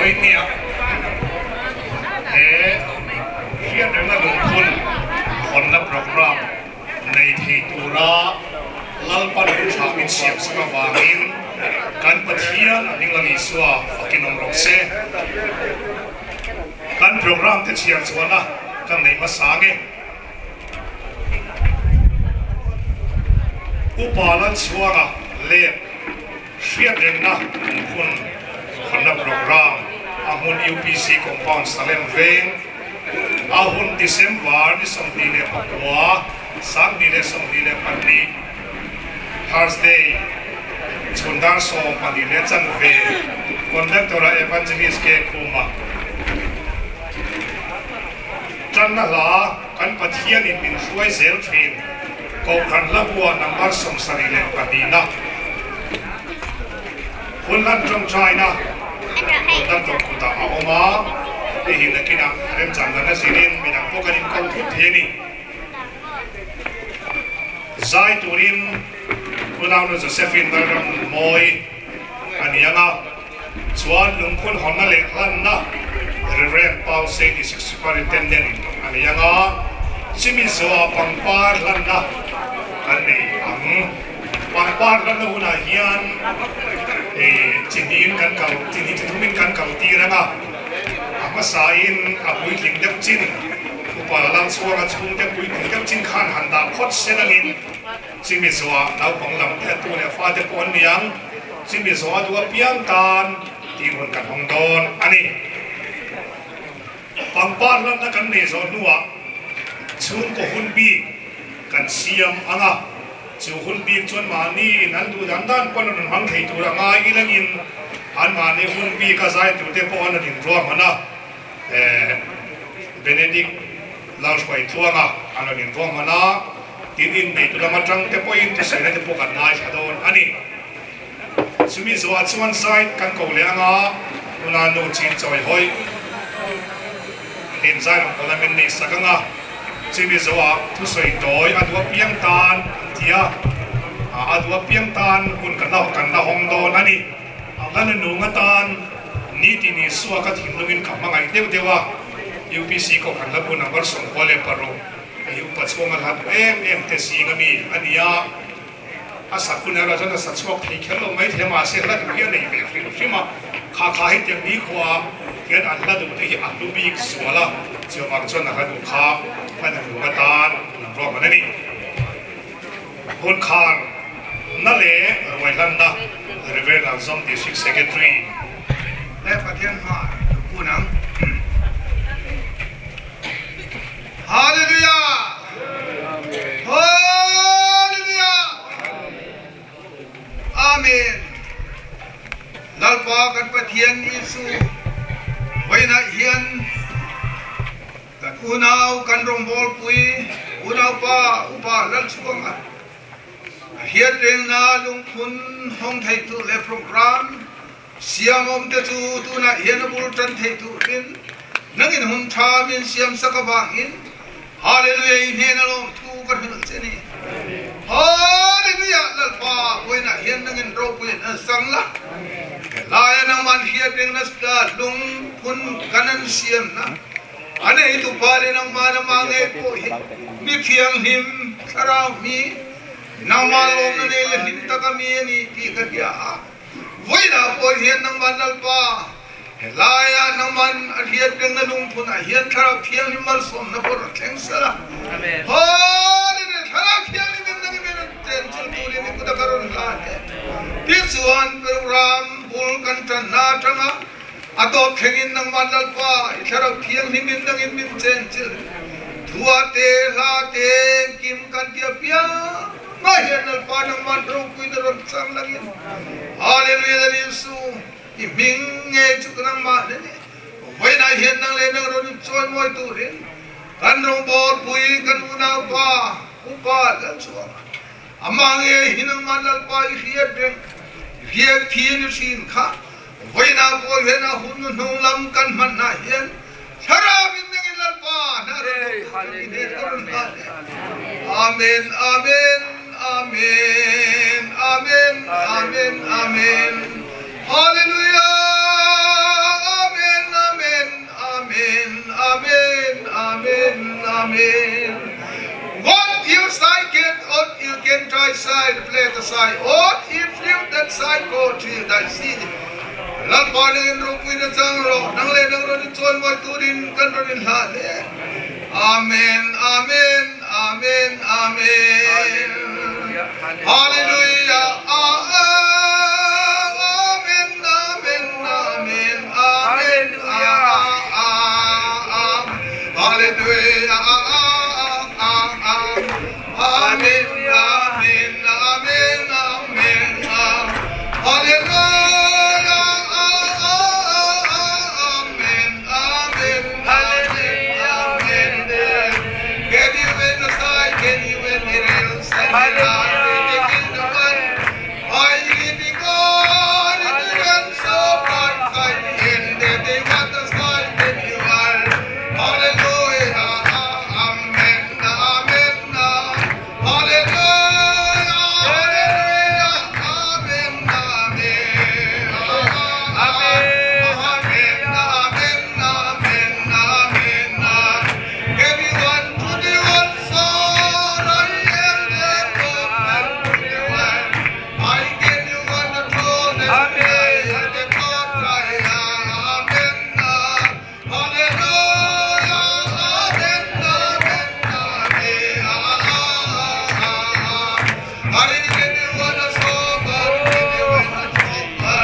อยเนี่ยเรียนเรื่องลงทุนคนละโปรแกรมในที่ตุลาลัลปันชามินเสียบสกวางินการปะเทียนนิ่งลนิสวาฟักินอมรกเซการโปรแกรมที่เชียร์สวนะกันในมาสางอุปาลันสวนะเล่เชียร์เด่นนะคุณคนละโปรแกรมอาหุน UPC ของปอนสเลมเวงอาหุน December นี่ส่งดีเลยปักวัวสักดีเลยส่งดีเลยปันดี Thursday ชุนดาร์ส่งปันดีเลยจันเวคอนดักตัวเอวันเจลิสเกคุมาจันนั่นละกันปะเทียนอินช่วยเซลฟินก็ขันละบัวนัมเบอร์ส่งสรีเลยปันดีนะคนนั้นจงใจนะคนนั้นต้องคุตาเอามาที่หินกินะเริ่มจากนั้นสิรินมีนักพวกกันเขาทุกทีนี่ใจตุรินคุณเอาหนุ่มเซฟินดาร์มมอยอันนี้นะส่วนลุงคุณหอนนั่นเองลั่นนะเรียนเป้าเซนิสิกส์ปาริเทนเดนอันนี้นะชิมิสวาปังปาร์ลั่นนะอันนี้ปังปาร์ลั่นนะหุ่นอาเฮียนจินยินกันเก่าจินยินจะทุ่มินกันเก่าตีนะนะอามาสายนอาบุยลิงเด็กจินอุปาลังสวาชุ่มเด็กบุยลิงเด็กจินขันหันดาพดเสนังอินซิมิสวาเราบังลำแท้ตัวเนี่ยฟาเด็กคนเนียงซิมิสวาตัวเปียงตานที่คนกันห้องโดนอันนี้ปังปานแล้วนักกันเนี่ยสอนนัวชุ่มก็หุ่นบีกันเสียมอ่ะจู่หุ่นบีจนมานี่นั่นดูดันด้านปนนันหังเทตัวละง่ายอีหลังอินอันมาเนี่ยหุ่นบีก็ใส่ตัวเทปอนนั่นอินรวมมันนะเบเนดิกลาวสไปตัวงะอันนั้นอินรวมมันนะที่อินในตัวละมันจังเทปอินที่ใส่ในเทปกันนายชาโดนอันนี้สุมิสวัสดิ์ส่วนไซกันเกาหลีงะอุณาโนจินจอยหอยเห็นใจของคนละเป็นนิสักงะสุมิสวัสดิ์ทุสวยโดยอัดว่าเพียงตานเทียอัดว่าเพียงตานคุณกันดาหงโดนอันนี้อันนั้นหนูงตานนี่ที่นี่สัวก็ทิ้งลงอินขับมาไงเดียวว่า UPC ก็ขันละบุญนับส่งพอเลยปรุอยู่ปัจจุบันหัดเตสีก็มีอันนี้อาศัยคุณเราจะสัตว์ชอบที่เขาลงไม่เทียมมาเสียแล้วถึงยังในเรื่องที่ใช่ไหมข้าให้เต็มนี้ขวาเงินอันละดูที่อันดูบีกสัวละเจ้าฟังจนนะครับดูข้าพันธุ์หัวตาลรอบมันนี่คนข้านั่นแหละรวยลันนะเรเวลล์ซอมดิสิกเซกตรีและประเทศมาผู้นำฮาเลลูยาฮาเลลูยาอาเมนลัลปากันประเทียนยิสุไว้นะเฮียนกันอุณาวกันรมบอลปุยอุณาวปาอุปาลัลสวงเฮียนเรื่องนาลุงคุณห้องไทยตุเลโปรแกรมเสียงอมเตจูตุนะเฮียนบุรุษไทยตุลินนังอินหุ่นชามินเสียมสักบางอินฮาเลลูยาอินเฮนอลมทูกันหินเจนีฮาเลลูยาลัลปาไว้นะเฮียนนังอินโรปุยนสังละลายนังมันเฮียนเรื่องนัสดาลุงคุณกันนันเสียมนะอันนี้ตุปาเลนังมานะมังเอโปหิมิเทียงหิมสรามีนังมาลงนั่นเองหิมตะกมีนี่ที่กันยาไว้นะโปเฮียนนังมันลัลปาลายนังมันเฮียนเรื่องนั้นลุงคุณเฮียนทาราเทียงหิมมาสมนะปรแข็งสละฮาเลลูยาทาราเทียงหิมนังเป็นเจนชลบุรีนี่กุฎการุณลาเนที่ส่วนโปรแกรมบุลกันจันนาจังะอัตโตเข่งนังมันลัลปาทาราเทียงหิมนังเป็นเจนชลทัวเตลาเตกิมกันเทียบยาไม่เห็นนัลปานังมันรูกุยดรันสังลังอินฮาเลลูยาดิสุอิมิงเงจุกนังมาเนี่ยไว้ได้เห็นนังเลนังรุนชวนมวยตูรินกันรงบอลปุยกันอุณาปาอุปาลันสวงอามังเอหินังมันลัลปาอิเฮียเดงเฮียทีนสินข้าไว้นาปอยเห็นหุ่นนุ่งลำกันมันน่าเห็นชาราบินนังลัลปานาเรฮาเลลูยาอาเมนอาเมนอาเมนอาเมนอาเมนอาเมนฮาเลลูยาอาเม na changro nang le nang ro ni chon moi turin kan ro ni la le amen amen amen amen hallelujah amen amen amen hallelujah hallelujah amen amen amen amen hallelujah amen amen hallelujah amen can you win the side can you win the real side I give you God in the hands of my side in the day what the sky can you are hallelujah amen amen hallelujah hallelujah amen amen amen amen amen give you one to the one soul I am the prophet to the one I give you one the throne and the top amen hallelujah amen I give you one the soul I give you one the chopper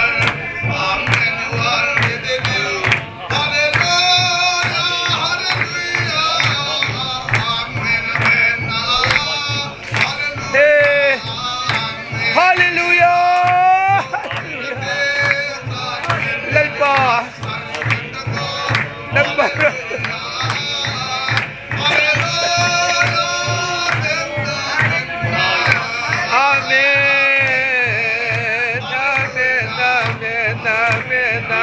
amen you are with you hallelujah hallelujah amen amen hallelujah Lalpa. Lalpa. Amen. Amen. Amen. Amen.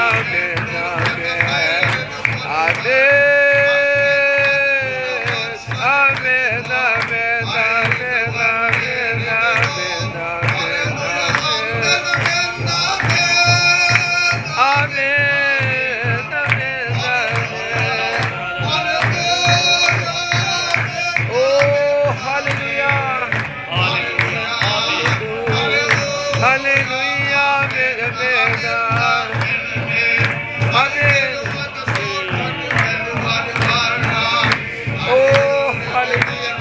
Amen. Amen. Amen. Amen. Oh, hallelujah. Hallelujah. Amen. Amen. Oh, hallelujah.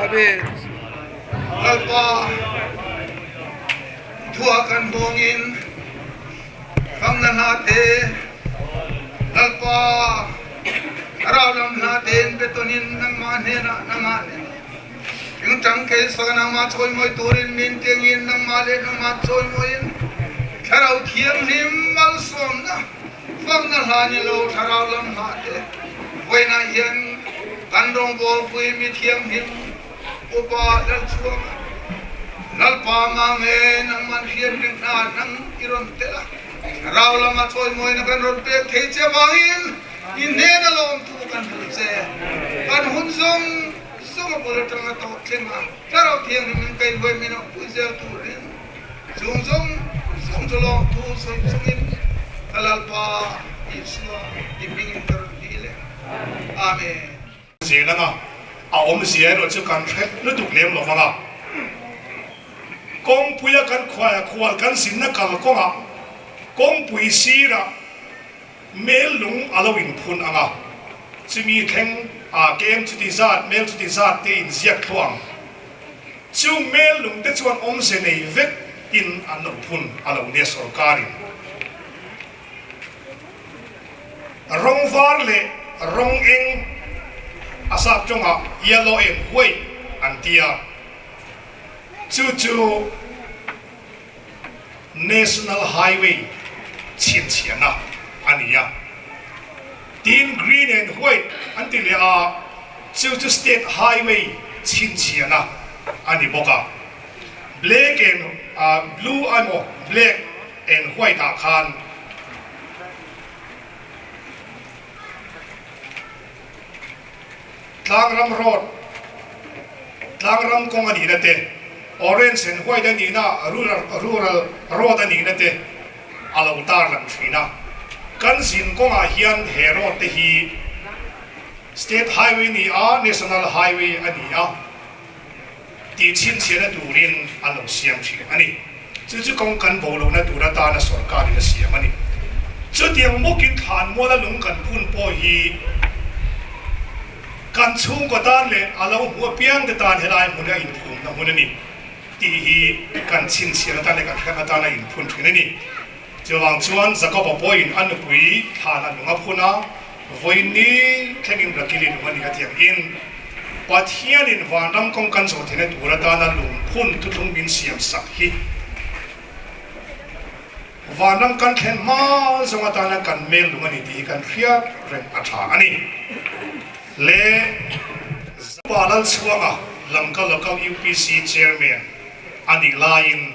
Amen. Lalpa tuakan bongin kamnan hati lalpa aralam natin betonin ng manena ng manen yung tangke sa kanang matsoy mo'y turin mintingin ng mali ng matsoy mo'y karaw tiyang himalsom na pagnalhanilo aralam natin buhay na yan kandong bol buhay mitiyang him upa dalsuang lalpa mangen ng manhiyang ng iron tela araw lang matsoy mo'y nagkanron pe teche bangin hindi na lom tukan hulse kan hunsong sunga bulutang ato chenga karaw tiyang himin kay boy mino puzel turin sungsong tulong tu sungin kalalpa iswa ipingin karon dile amen siya nga aom siya ro chu kan thek nu duk nem lo nga kong puya kan khwaya khwal kan sin na kal ko nga công bùi xí ra mel lung alawin phun anga chimi theng kem chuti zat mel chuti zat te in ziak thuang chu mel lung te chuan om se nei vek in an lo phun alo ne sarkarin rong var le rong eng asap chunga yellow and white antia chu national highway chin chiana ania tin green and white until chu state highway chin chiana ani boka black and blue amo black and white khan Tlangram road Tlangram kong ani nate orange and white ani na rural road ani nate alautar lang trina kan sin kong hian he road te hi state highway ni national highway ani ti chin chena turin alo siam thi ani chu kong kan bolo na tura ta na sarkar na siam ani chu tiang mokin than mo la lung kan phun po hi kan chung ko tan le alo hu piang te tan helai mun ga in phum na mun ni ti hi kan chin chena ta le kan ta na in phun thina ni chuang chuan zakob point an pui thana lunga phuna voini thengin rakili lumani ka tiang in pathian in vanram kong kan so thine tura ta na lung phun tu thung bin siam sak hi vanram kan thlen ma zonga ta na kan mel lumani ti kan khria ren atha ani le balal chuanga langka local UPC chairman ani lain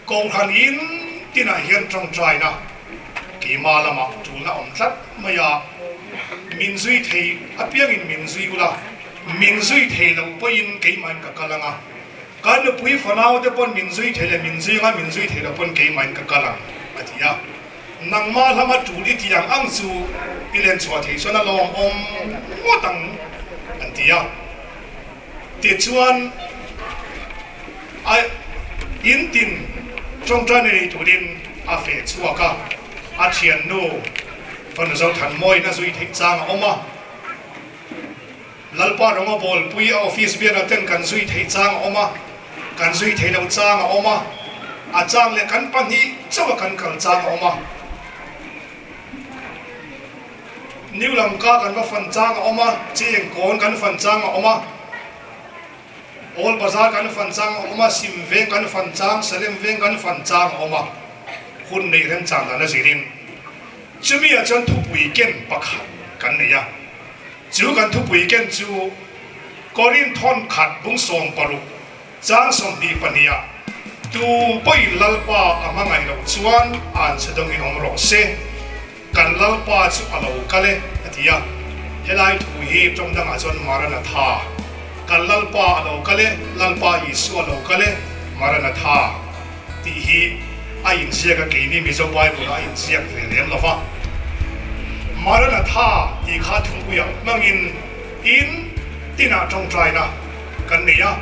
kong han in tina hian trong trai na ki malama tu na om tlat maya min zui thei apiang in min zui ula min zui thei lo po in ke man ka kalanga kan pui fanau te pon min zui thei le min zui thei lo pon ke man ka kalang atia nang ma lama tu li tiang ang chu ilen chwa thei sona long om motang antia te chuan ai in tin trong trai này thủ đinh phê chua cả thiền nô phần dầu thần môi na duy thích trang oma lalpa rong bol pui office biên tên kan duy thích trang oma kan duy thích đâu trang oma trang le kan pan hi chawa kan kal trang oma New Lanka kan va fan trang oma chieng kon kan fan trang oma All bazar kan fan chang oma sim veng kan fan chang salem veng kan fan chang oma hun nei rem chang na zirin chumi a chan thu pui ken pakhat kan nei ya chu kan thu pui ken chu korin thon khat bung som paru chang som bi pania tu poi lalpa amangai lo chuan an chadong in om ro se kan lalpa chu alo kale atia helai thu hi trong dang a chon marana tha kan lalpa alo kale lalpa isu alo kale maranatha ti hi a in sia ka ke ni mi zo bible a in sia ve lem lova maranatha ti kha thung pu ya mangin in tina tong trai na kan nia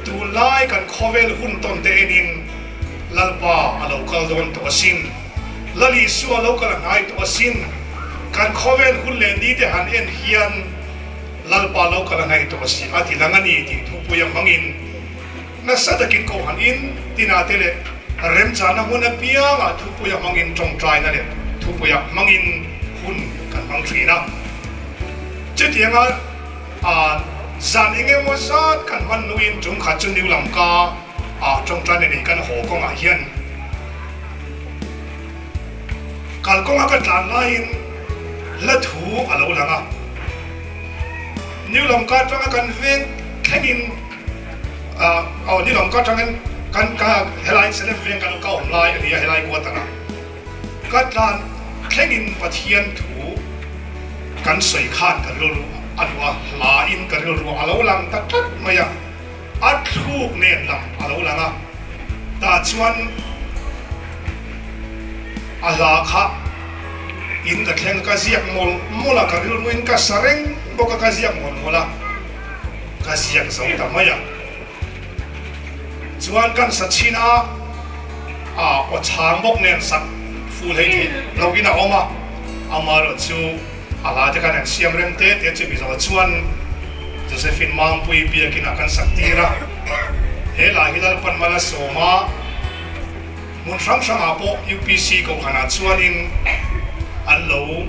tu lai kan khovel hun ton te enin lalpa alo kal don to asin lali su alo kal ngai to asin kan khovel hun le ni te han en hian lalpa lo kala ngai to si ati langani ti thupu yang mangin na sadakin ko hanin tina tele rem chana huna pia nga thupu yang mangin trong trai na le thupu yang mangin hun kan mang trina chetianga zan inge mo sat kan man nuin chung kha chu New Lanka trong trai ne kan ho ko nga hian kal ko nga ka tlan lain la thu alo langa New Lanka trang kan veng kengin New Lanka trang kan ka helai selem veng kan ka om lai ani helai ko tana ka tlan kengin pathian thu kan soi khan ka ru alwa la in ka ru alo lang ta tat maya athuk ne lam alo langa ta chuan ala kha in ka thleng ka ziak mol mola ka ru in ka sareng boka kaziak mon mola kaziak zong tamaya chuan kan sachina o chang bok nen sak full hei thi logina oma amaro chu ala te kan siam rem te chu bi zo chuan Josephine mang pui pia kina kan saktira hela hilal pan mala soma mun sang sang apo UPC ko khana chuan in an lo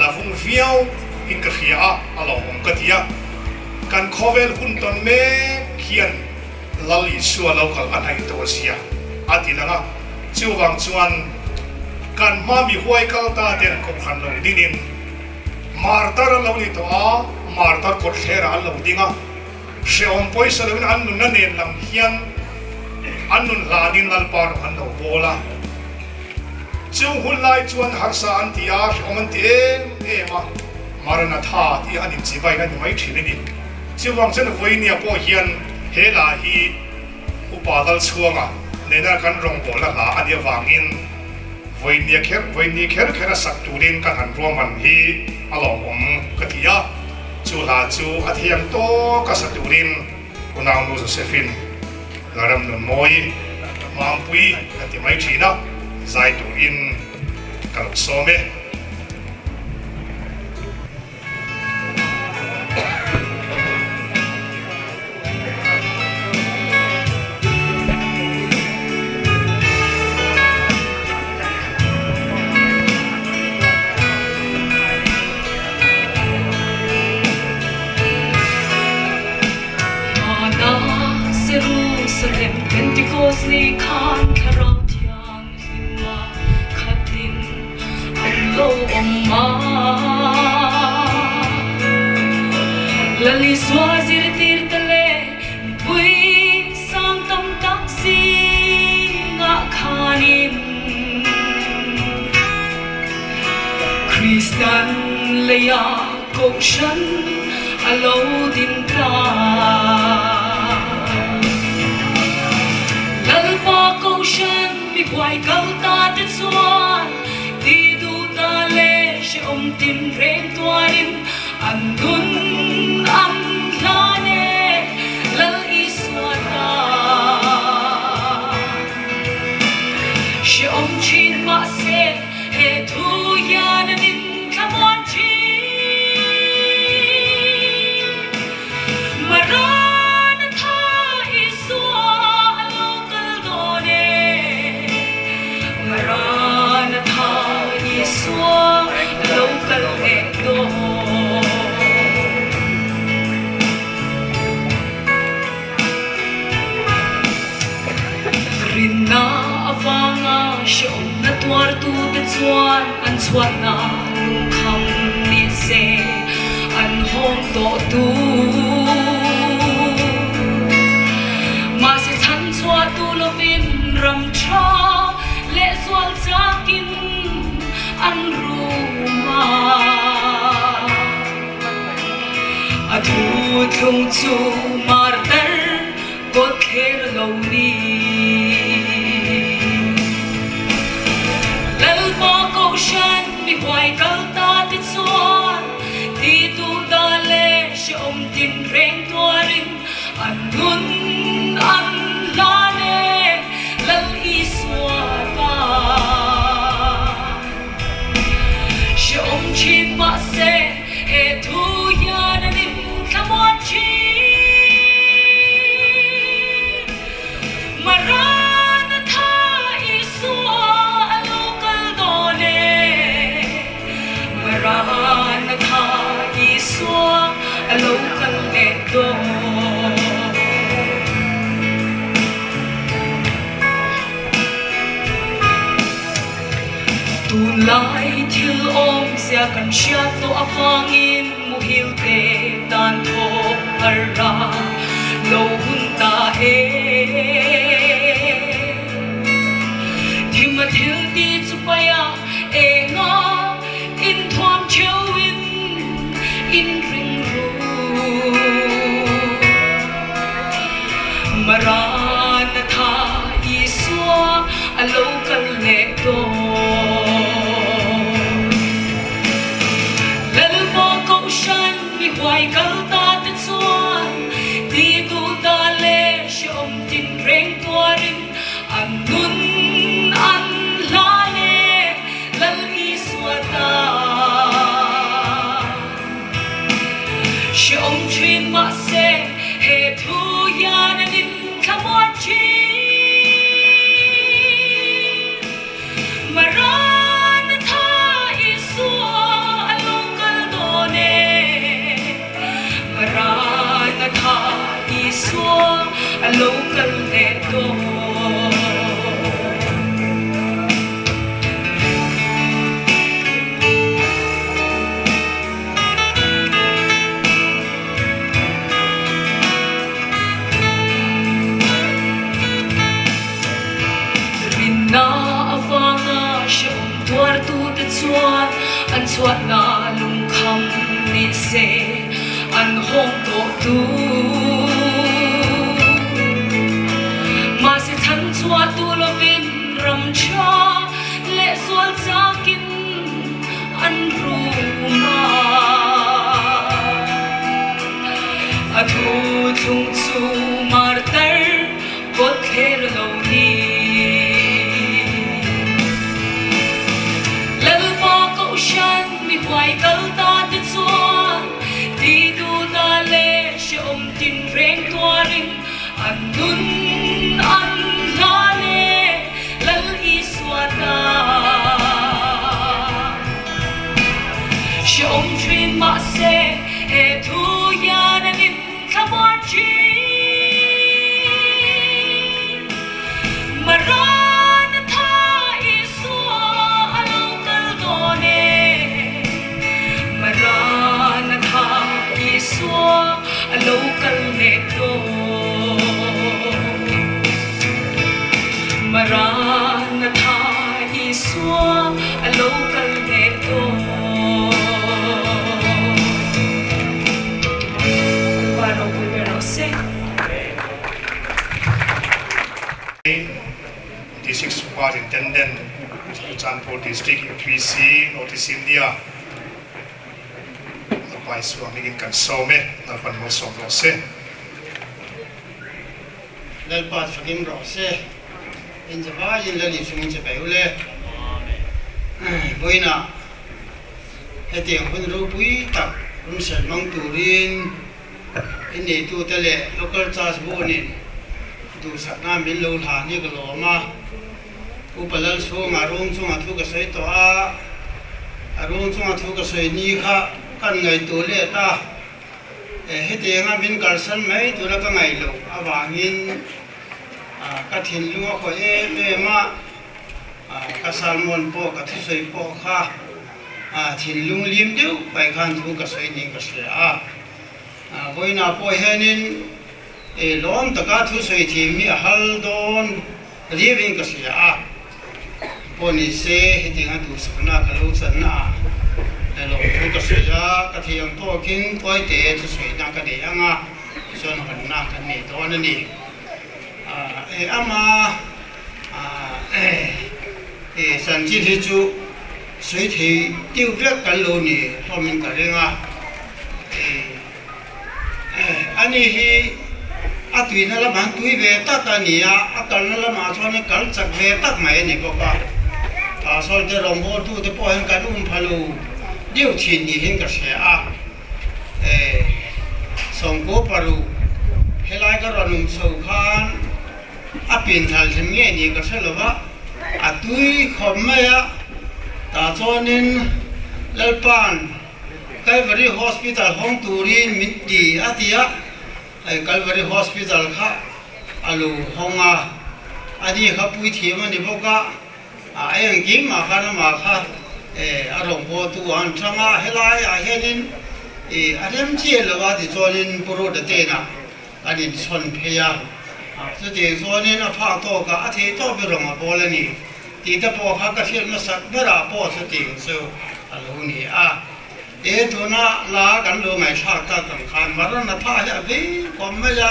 lavung viau in ka khia alo om ka tia kan khovel hun ton me khian lali suwa local an hai to sia atilanga chuwang chuan kan ma mi huai kal ta ten ko khan lo dinin martar lo ni to a martar ko thera lo dinga she om poisa lo an nun na nen lam hian an nun la din lal par an lo bola chu hun lai chuan harsa an tia om an ti ema marana tha ti an in chi bai kan mai thini ni chuwang chen voinia po hian hela hi upadal chuanga nena kan rong bola la ania wangin voinia kher sak turin kan han roman hi along om katia chu la chu athiam to ka sak turin unang no Josephine laram no moi mampui kati mai thina zai turin kan some Pentecost ni khan kharang thiang himwa khatin amlo amma lali swazir tir tale pui sang tam taksi nga khanin Christian leya kokshan alo din ka Ocean mi quay câu ta tên xuân đi du ta lê sẽ ôm tim rèn toarin an gun an la nè lal iswata sẽ ôm chin ma se he thu ya na din kamon chi na tuar tu te chuan an chuan na lung kham ni se an hom to tu ma se chan chua tu lovin ram tha le swal chakin an ruma adu thung chu mar tar ko kher lo ni Ocean mi hoài câu ta tên xuân đi tu ta lê sẽ ôm tin rèn tua rin an gun an la nè lal iswa ta sẽ ôm chin ma se he thu ya na nim kamon chi Lai thil om sia kan sha to afangin muhil te tan tho arra lo hun ta he thima thil ti chupaya e nga in thom chewin in ring ru maran tha iswa alo kal le do hoài câu ta tên xuân đi tu ta lê sẽ ôm tin rèn tua rin an gun thu ya na nin khamon chi maran tha isu alokal done maran tha isu alokal ne do an chuat na lung kham ni se an hong to tu ma se than chuat tu lo vin ram cha le sual cha kin an ru ma a thu thung chu mar tar pot kher lo ni hoài câu ta tự chuan đi tu ta lệ sẽ ôm tin rèn tua ring anh nun anh la lệ lal iswa ta sẽ ôm truyền mà sẽ hệ thu ya na nin khamon chi maran tha iswa alokal done maran tha iswa alokal neto maran tha iswa alokal neto paro primero se District Superintendent Chanpur District UPC Northeast India Pai suang ingin kan some napan mo som rose lal pa sakim rose in java in lali sungin che beule boina hetiang hun ru pui tak rum sen mang turin ini tu tele local charge bonin tu sakna min lo tha ni galo ma upalal so ngarong chung athu ka sei to a arong chung athu ka sei ni kha kan ngai tu le ta he te nga min karsan mai tu la ka ngai lo awangin ka thin lu ko e ma ka salmon po ka thu sei po kha thin lung lim deu pai khan thu ka sei ni ka se boina po henin e lom ta ka thu sei thi mi hal don riving ka se po ni se he te nga tu sakna ka lo san na lo thu ka se ya ka thiang to kin poi te thu sei na ka de anga son han na ka ni to na ni ama san chi thi chu suy thi tiêu viết ka lo ni ho min ka renga ani hi atui na la man tui ve ta ta ni a akal na la ma chon kal chak ve tak mai ni ko ka sol te rom bo tu te po hen ka dum phalu điều chỉnh gì hình cái xe sống cố paru hay lại cái rồi nung sầu khan pin thal thêm nghe gì cái xe là vợ tuy không mấy ta cho nên lalpan Calvary Hospital Hong Turin Miti Atia Calvary Hospital kha alu honga adi kha pui thi ma ni boka ayang kim ma khana ma kha arong bo tu an thanga helai henin adem chi lawa di chonin puro de te na adin son pheya so je chonin a pha to ka a the to bi rong a bolani ti ta po kha ka fiel ma sak bera po so ting so alu ni to na la kan lo mai tha ta kan khan maran na tha ya ve kom ma ya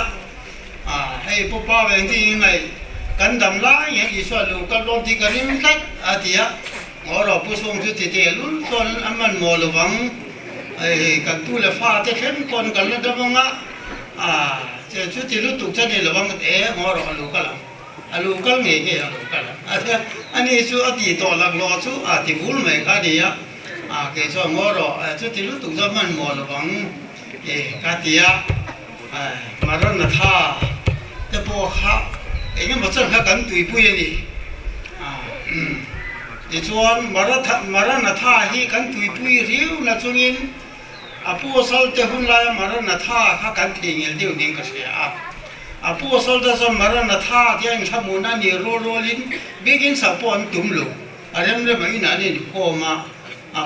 hey po pa wen ti ngai kan dam la ye i so lu ka lon ti ka rim tat atia ngoro pu song chu ti te lun ton aman mo lo wang kan tu le fa te khem kon kan la da nga che chu ti lu tu cha ni lo wang ngoro alu kal nge nge alu kal ani chu ati to lang lo chu ati bul mai ka ni ya ke so ngoro chu ti lu tu cha man mo lo wang ka ti ya มารันท่าแต่พอข้าเองมันจะข้ากันตุยปุยนี่ดิจวนมารันท่าฮีกันตุยปุยริ้วนะจงอินผู้สาวเจ้าหุ่นลายมารันท่าข้ากันทิ้งเดียวนิ่งก็เสียผู้สาวเจ้ามารันท่าที่ยังชมูนันนี่โรลินเบกินสาวปอนตุ่มลูอะไรมันไม่อินานี่โคมา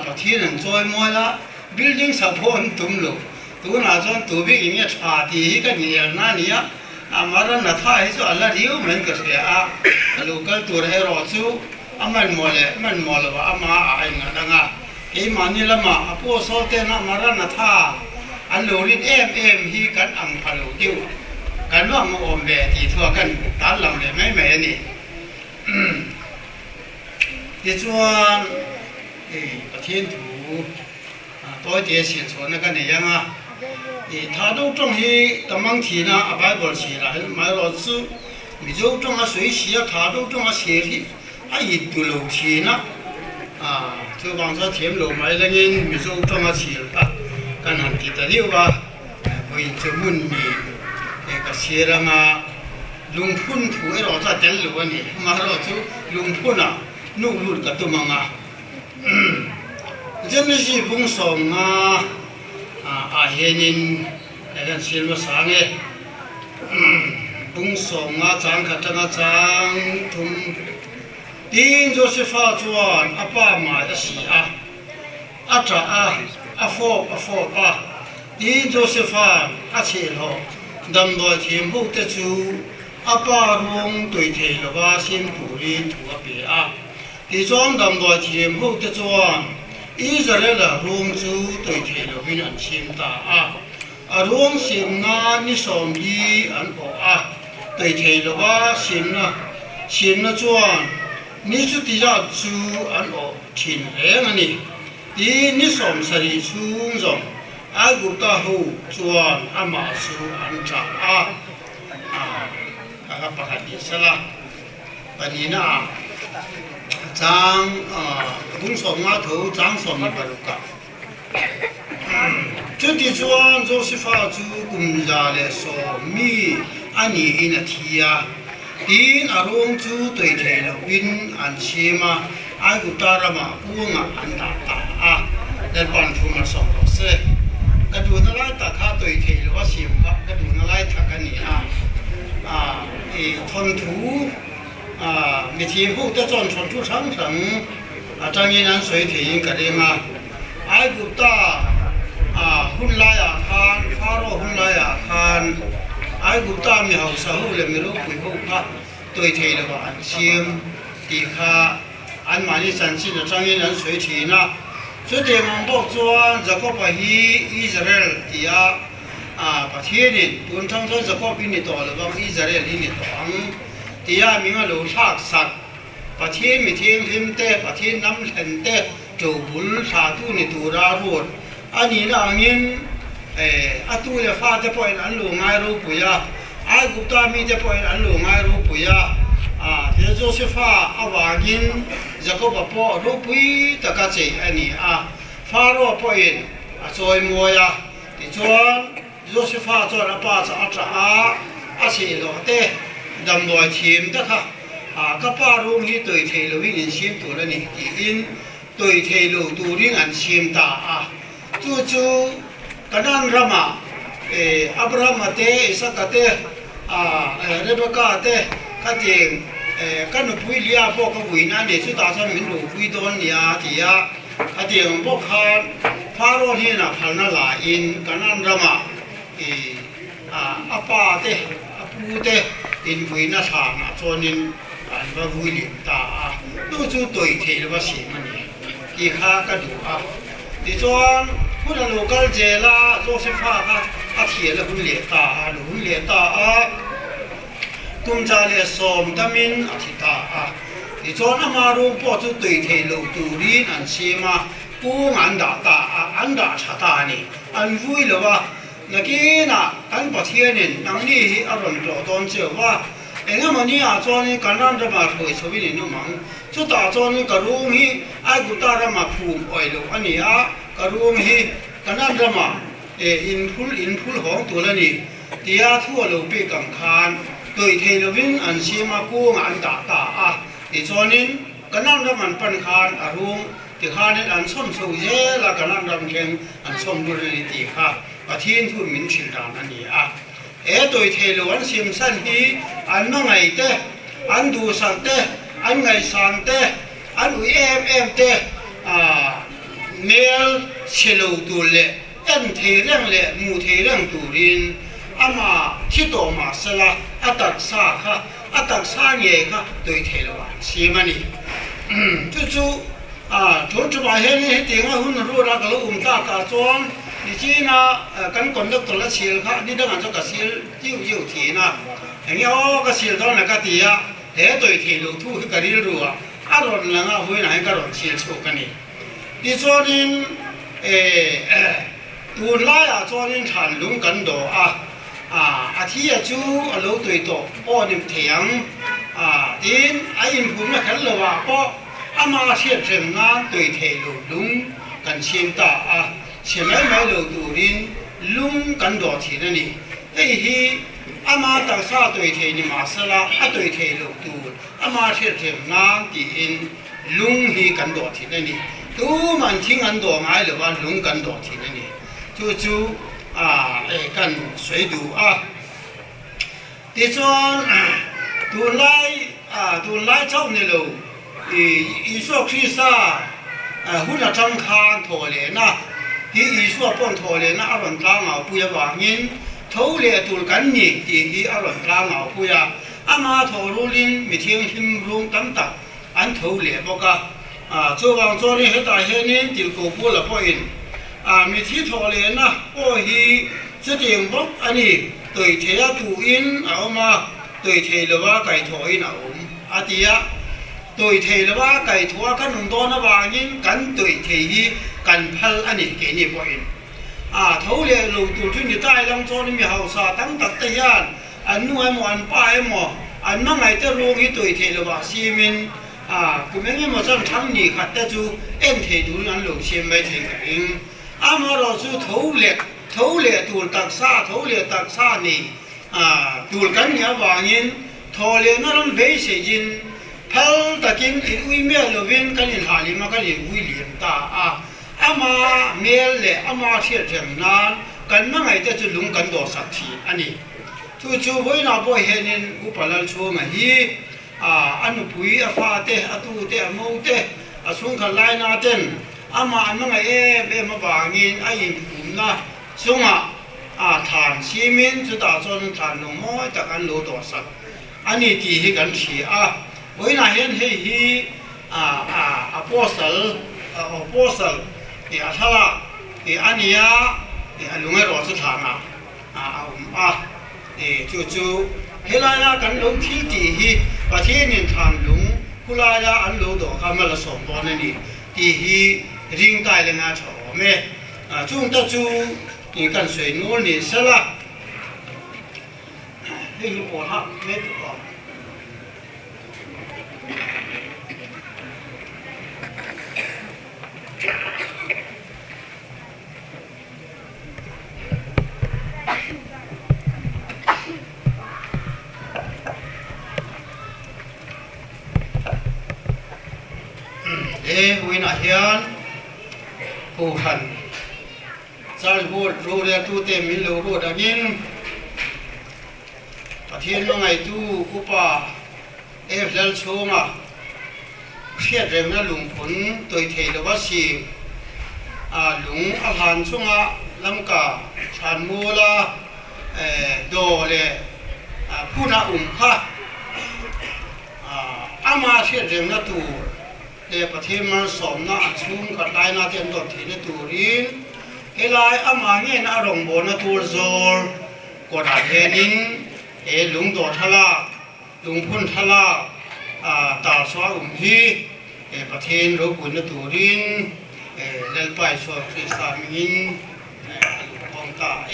ประเทศนั้นจอยมัวละบิลดิ้งสาวปอนตุ่มลูตัวน่าจนตัวเบกินเนี่ยชาติกันเนี่ยนั่นเนี่ยมารันท่าให้สุดละริ้วมันก็เสียลูกก็ตัวให้รอสู้มันมัวเลยว่ามาไอ้เงี้ยดังอ่ะไอ้มันนี่ละมาผู้สาวเจ้ามารันท่าอันโลรินเอ็มฮีกันอังพาลูดิวกันว่ามันอมเบตีทั่วกันตาลำเลยไม่นี่ที่ส่วนประเทศถูตัวเดียสิส่วนนั้นกันเนี่ยยังอ่ะถ้าดูตรงที่ตำมังทีนะอาไปบอลสีละไม่รอดสู้มีเจ้าตรงอ่ะ水洗啊ถ้าดูตรงอ่ะเสียที่อีตัวลูกทีนะ就帮着填路买了人มีเจ้าตรงอ่ะเสียละกันหันที่ตะเลี้ยวว่าไปจะมุ่นมีก็เสียแล้วมาลุงพุ่นถูไอ้เราจะเดินหรือวะนี่มาเราจะลุงพุ่นอ่ะนู่นลุดกับตัวมังอ่ะจะไม่ใช่บุ้งสองเฮนินแต่กันเสียมาสางเองบุ้งสองจางขัดจางทุ่มดินโจเซฟ้าจวนป้ามาจะสีจ่าฟอบดินโจเซฟ้าเชลล์ดำดอยเทียมพวกเตจูป้ารวงตุยเทลว่าสิมปุริถัวเปียที่จอมดำดอยเทียมพวกเตจวนอิสราเอลรวงจูตุยเทลวินันชิมตารวงสิมงานนิสมยีอันโอตุยเทลว่าสิมนะจวนนิจุติจัดจูอันโอทินเองนี่ที่นิสมสรีชุงจงอากุตาหูจวนอามาสูอันจ่าก็ประกาศดีสละปนีน่ะจางบุญสมมาถูจางสมมีบารุกะจุดที่จวนโจสิฟ้าจูกุมจาเลสมีอันนี้อินทียาดินอารมณ์จูตัวเทลวินอันเชมาอากุตารามาปูงอันตาเดินปันทุมาสองเสกระดูนไล่ตาข้าตัวเทลว่าสิมครับกระดูนไล่ทักกันนี่ทนถูมีทีมพวกจะจนทนทุทั้งจังยินันสวยถี่ยิงกันเองไอ้กุตาหุ่นลายอาคารฟาโรหุ่นลายอาคารไอ้กุตามีเขาสาวเลยไม่รู้คุยพวกพักตัวเทลว่าอันเชียมตีข้าอันมานี่สันสินจังยินันสวยถี่นะสุดที่มันบอกจวนจะก็ไปอิสราเอลที่ประเทศนี้ตุนทั้งส่วนจะก็เป็นตัวหรือว่าอิสราเอลนี่ตัวที่มีมาลูกชากสักประเทศมีเทียงริมเตะประเทศน้ำเห็นเตะจูบุลชาตุนี่ตัวรารูดอันนี้นะงั้นตัวเลี้ยฟ้าจะปล่อยอันลูกง่ายรูปุยไอ้กุตามีจะปล่อยอันลูกง่ายรูปุยเดี๋ยวโจเซฟ้าอาวากินจะก็บอกพ่อรูปุยตะกัจเจอันนี้ฟาโรปล่อยซอยมัวยที่ชวนโจเซฟ้าจวนป้าจะอาเชลเตดำดอยทีมตะค่ะก็ป้ารู้ที่ตัวเทลวิญชิมตัวนี้อินตัวเทลตัวนี้อันชิมตาจู่กันนั่นรามาอับราฮัมเตอิสกเตเรเบคาเตก็จริงกันพุยเลียพวกวินานี่สุดท้ายฉันมินดูพุยโดนเนี่ยที่ก็จริงพวกฟาโรห์นี่นะพันนาลาอินกันนั่นรามาอาป้าเตอาปูเตอินพุยนาชานะส่วนอินอันว่าพุยเลียตาดูจู่ตัวเทลว่าสิมันนี่อีข้าก็ดูที่ส่วนผู้นั้นลูกก็เจล่าโจเซฟ้าก็เทียนแล้วหุ่นเลียตาหุ่นเลียตากุมจาเลสอมตามินอธิตาที่ส่วนอามารูปจู่ตัวเทลตูรีนันชีมาปูอันดาตาอันดาชะตานี่อันวุ้ยเลยว่านักกินอันประเทศนี่นังนี่อารมณ์ตัวตอนเชื่อว่าเองมันนี่จวนนี่การนั่งจะมาช่วยสวินินุมังสุดท้ายจวนนี่กรุงฮีไอ้กุตารามาภูมิอ้อยลูกอันนี้กรุงฮีการนั่งจะมาอินพุลของตัวนี้ ตียทั่วโลกปีกังคานโดยเทลวินอันชีมากูงอันตาตาที่จอนินกันนั่งรำมันปันคานอารุงที่คานนี้อันส้มสูเยละกันนั่งรำเข่งอันส้มดุริยตีค่ะประเทศทุ่มินชิลดานอันนี้โดยเทลวันชิมสันฮีอันนั่งไงเตอันดูสันเตอันไงสันเตอันอุยเอ็มเตเมลเชลูตูเล่เอ็นเทเรื่องเล่มูเทเรื่องตูรินอามาที่โตมาสละอัตักซาค่ะอัตักซาเย่ค่ะโดยเทลวันชิมันนี่จู่ๆทุนจะมาเห็นนี่ที่ว่าหุ่นรู้รักแล้วตากาจวนนี่จีน่ะกันคนละตัวละเชียร์ค่ะนี่ดังนั้นจะกระเชียร์ยิ่วทีนะอย่างนี้กระเชียร์ตอนนั้นก็ตีโดยเทลูทูคือกระดิ่งรัวอารมณ์ละงั้นหุ่นไหนก็รอนเชียร์โชกันนี่ที่จวนนินตูนไล่จวนนินฉันลุงกันโดที่จูเราตัวโตป้อนิมเถียงดินไอ้อินพูนขันเลยว่าป้อมาเชียร์เจนนั้นตัวเทลูลุงกันเชียงตาเชียงไม่เราตัวดินลุงกันโดทีนั่นนี่ฮีมาตั้งซาตัวเทนิมาสละตัวเทลูตัวมาเชียร์เจนนั้นดินลุงฮีกันโดทีนั่นนี่ตัวมันทิ้งกันโดง่ายหรือว่าลุงกันโดทีนั่นนี่จู่กันสวยดูที่จวนดูไล่เจ้านี่เราอีสวคริสต์หุ่นจังคานโถเลยนะอีสวปนโถเลยนะอารมณ์กลางเอาปุยวางยินโถเลยตูกันนี่ที่อารมณ์กลางเอาปุยมาโถรูลินมีเทียงหิมรุงตั้งตักอันโถเลยบอกตัววางตัวนี้ให้ตายให้นี่ติวกูพูดละพ่ออินมีที่โถเลยนะโอ้ฮีจะเตียงบอกอันนี้ตัวเทียตูอินเอามาตัวเทลว่าไก่ถอยนะตียตัวเทลว่าไก่ถัวกันหนุ่มตัวนะวางยิงกันตัวเทีกันพัลอันนี้เกนี่พ่ออินเท่าเลยลูกตัวที่นี่ใต้ลำโจนี่มีเฮาซาตั้งตัดตะยานอันนู้นหมอนป้ายหมออันนั่งไงจะรู้ที่ตัวเทลว่าซีมินกูไม่งั้นมันจะทั้งนี้ขัดแต่จูเอ็นเทดูนั้นลูกเชียงไม่ถึงเองมาเราจูเท่าเลยตัวตักซาเท่าเลยตักซานี่ตัวกันเนี่ยวางยินทอเลยนั่นเบสยินพัลตะกินอุ้ยเมียลวินกันยินหาลิมากันยินอุ้ยเลี้ยงตามาเมียเลยมาเชื่อจังนั้นกันนั่งไงแต่จะลุงกันโดสักทีอันนี้จู่ๆไว้น่าบ่เห็นอุปลัลชัวมาฮีอันปุยฟ้าเตะตูเตะมูเตะสุงขลายนาเต็นมาอันนั่งไงมาบางยินไอ้ยินปุ่มนะสุงฐานซีเมนต์จะต่อจนฐานลงม้อยจากอันโลดสักอันนี้ที่ให้กันชี้ไว้น่าเห็นให้ฮีอโปสลที่อัลลาอันนี้ที่ลุงให้รอสุดท้ายจู่ๆเฮลายากันลงที่ที่ประเทศนี้ฐานลุงกุลายาอันโลดเขามาละสองบอลนี่ที่ริงใต้เลยนะชอบไหมจุงตะจู你跟水努力是了，那你我他没多。为哪天不看？在พูดรู้เรื่องตู้เต็มมิโลรู้ดังนี้ประเทศน้องไอ้ตู้กุปะเลลชูมาเชียดเรื่องนั้นหลวงผลตัวเทลวัชีหลวงอาหารช่วงลำกาชันมูลาโดเลผู้น่าค่ะมาเชียดเรื่องนั้นตู้เดี๋ยวประเทศมันสมน่าชุ่มกับได้น่าเต็มตัวที่ในตู้รินเฮลายมาเงี้ยน่ารองบนตัวโซลกดอาเทนินลุงตัวทลาลุงพุ่นทลาตาสวาฮีประเทศรูปุนตัวรินเล่นไปสวาคริสตามินของตาเ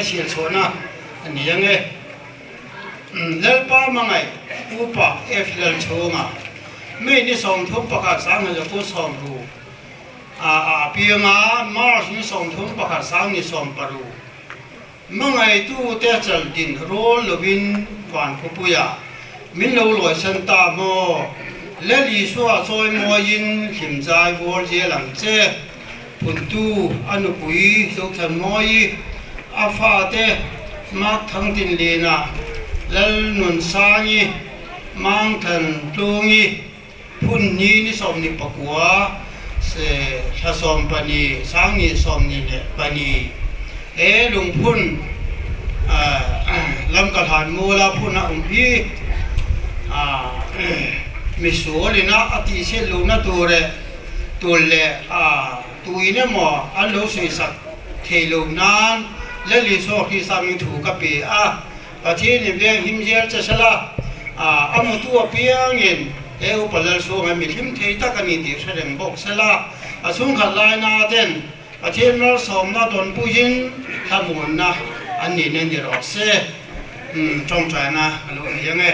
เสียชนะอันนี้ยังไงเลลป้ามังไงอุปะเอฟเลลชงอ่ะไม่นี่ส่งทุบประกาศสังจะพูดส่งดูเพียงมาร์ชนี่ส่งทุบประกาศสังนี่ส่งปรูมังไงตู้เตจัลดินโรลวินวันคุปุยามินโลลอยสันตาโมและลีสัวซอยมอยินหิมใจวอลเจลังเจปุ่นตูอนุปุยสุขสันมอยอาฟาเตมักทั้งตินเลนะและนุนสางีมังทันตุงีพุ่นนี้นี่สมนิปกัวเสชะสมปนีสางนี้สมนี่เนี่ยปนีลุงพุ่นลำกระถานมูลาพุ่นพี่มิสูเลยนะอติเชลูนะตัวเรตัวเล่ตัวนี้หมออันรู้สึกสักเทลูนั้นและลิโซที่สามีถูกกับปีประเทศนี้เวียงหิมเจลจะฉลาอามุตัวเปียงเงินอุปเลสูงมีหิมเทตกันนี่ติดแสดงบอกฉลาสุ่งขัดลายนาเด่นประเทศเราสมนาโดนผู้ยินทำบุญนะอันนี้เนี่ยเดี๋ยวเสจงใจนะรู้ยังไง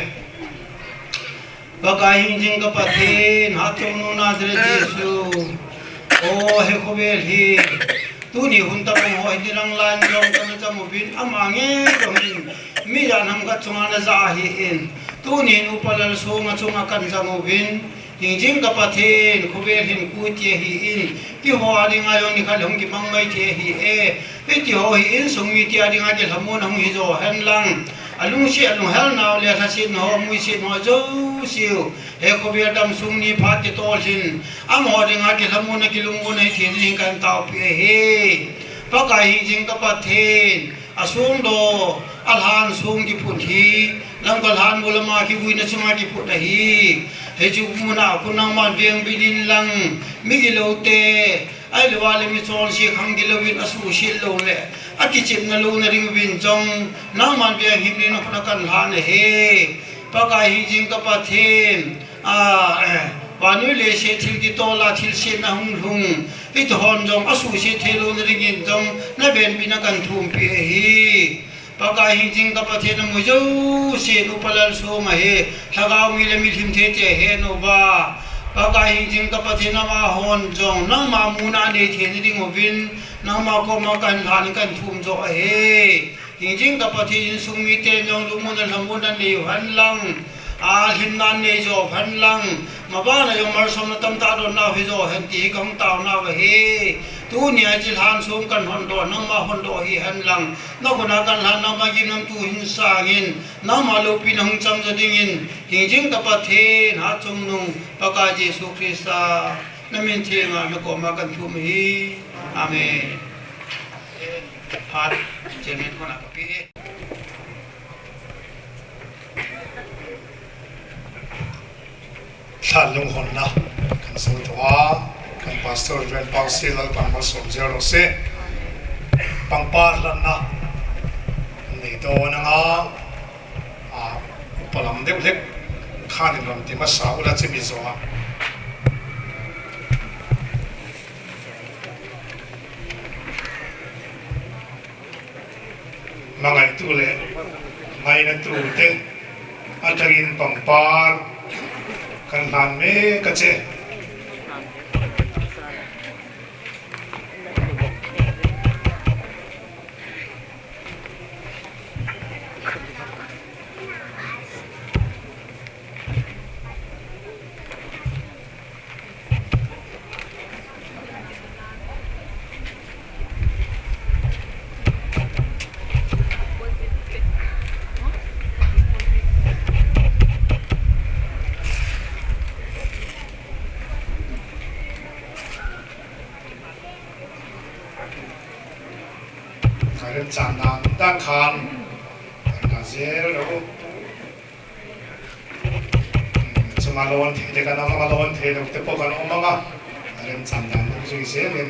บางอย่างจริงกับประเทศหาจงนูนาเดรดิสูโอ้เฮโคเบลฮีตัวนี้หุ่นตะบงหัวที่รังลานจงกันจะมุบินอามังเงี้ยตรงนี้มีจานทำกัดจงอันจะหินตัวนี้อุปเลสูงจงอักันจะมุบินจริงๆกับประเทศคุเวหินกูเทียหินที่หัวดิ่งอายุนี่เขาหลงกิบังไม่เทียหิที่หัวหินสงมีเทียดิ่งอาจะทำมุนหงหิโจเห็นลังลุงเสียลุงเฮลนาวเลียทัศน์หัวมุยสิหัวโจสิวคุเวดำสงนี่พัดติโตสินหัวดิ่งอาจะทำมุนกิลุงมุนให้เทียดิ่งกันเต่าเปียปะกายจริงกับประเทศสงโดอัลฮันสงกิพุทธีลังกัลฮันบุลมากิบุยนัสมากิพุทธีเฮจุมุนาคุณนังมันเวียงบิดินลังมิกิโลเตไอเลวาเลมิโซนชีขังกิโลวินอสูชิลโลเลอากิจิตนโลนริงวินจงนังมันเวียงหิมนินพนักันฮันเฮปะกายจริงกับประเทศวานุเลเชทิลกิโตลาทิลเชนะหุงหุงอิทฮอนจงอสูชิเทโลนริงินจงนับเป็นบินักันทุมเปียฮีปากายจริงกับประเทศมุจูเสียอุปเลสูมาเฮถ้าเรามีเลมิทิมเทเจเฮโนบาปากายจริงกับประเทศนามาฮอนจงนังมามูนาเนเทนดิงวินนังมาโกมากันทานกันทุมโจเฮจริงกับประเทศสุมิเตนงลุมุนันทมุนันนิหันลังหิมนันเนโจหันลังมาบ้านยังมาสมตั้มตาโดนนาฮิโจเห็นตีของตาวนาเฮตัวนี้จิลฮันสูงกันฮันโดนังมาฮันโดฮีฮันลังนักคนกันฮันนังมายิมนังตัวหินสางินนังมาลูปินังจำจะดิ่งินจริงกับประเทศหาจงนุงปากาเจสุคริสต์นั่นเป็นเทียงไม่ก็มากันทุมฮีอาเมนพัดเจเนตคนนักปีท่านลุงหนนะกันสุดท้ากันพาสเตอร์เรนปังซีลล์ปังมาสมเจอร์เซปังปาร์ลันนะนี่โดนงาปลำเด็กเล็กข้านิลำที่มาสาวและจะมีโซ่มาไงตู้เล่ไงนั่นตู้เต้อันจะกินปังปาร์กันทานเมกเจจานน้ำด้านคานนาเซลแล้วสมาลอนเทเด็กกันน้องมาลอนเทเด็กเตปกันออกมาเรื่องจานน้ำดูสิเสียเงิน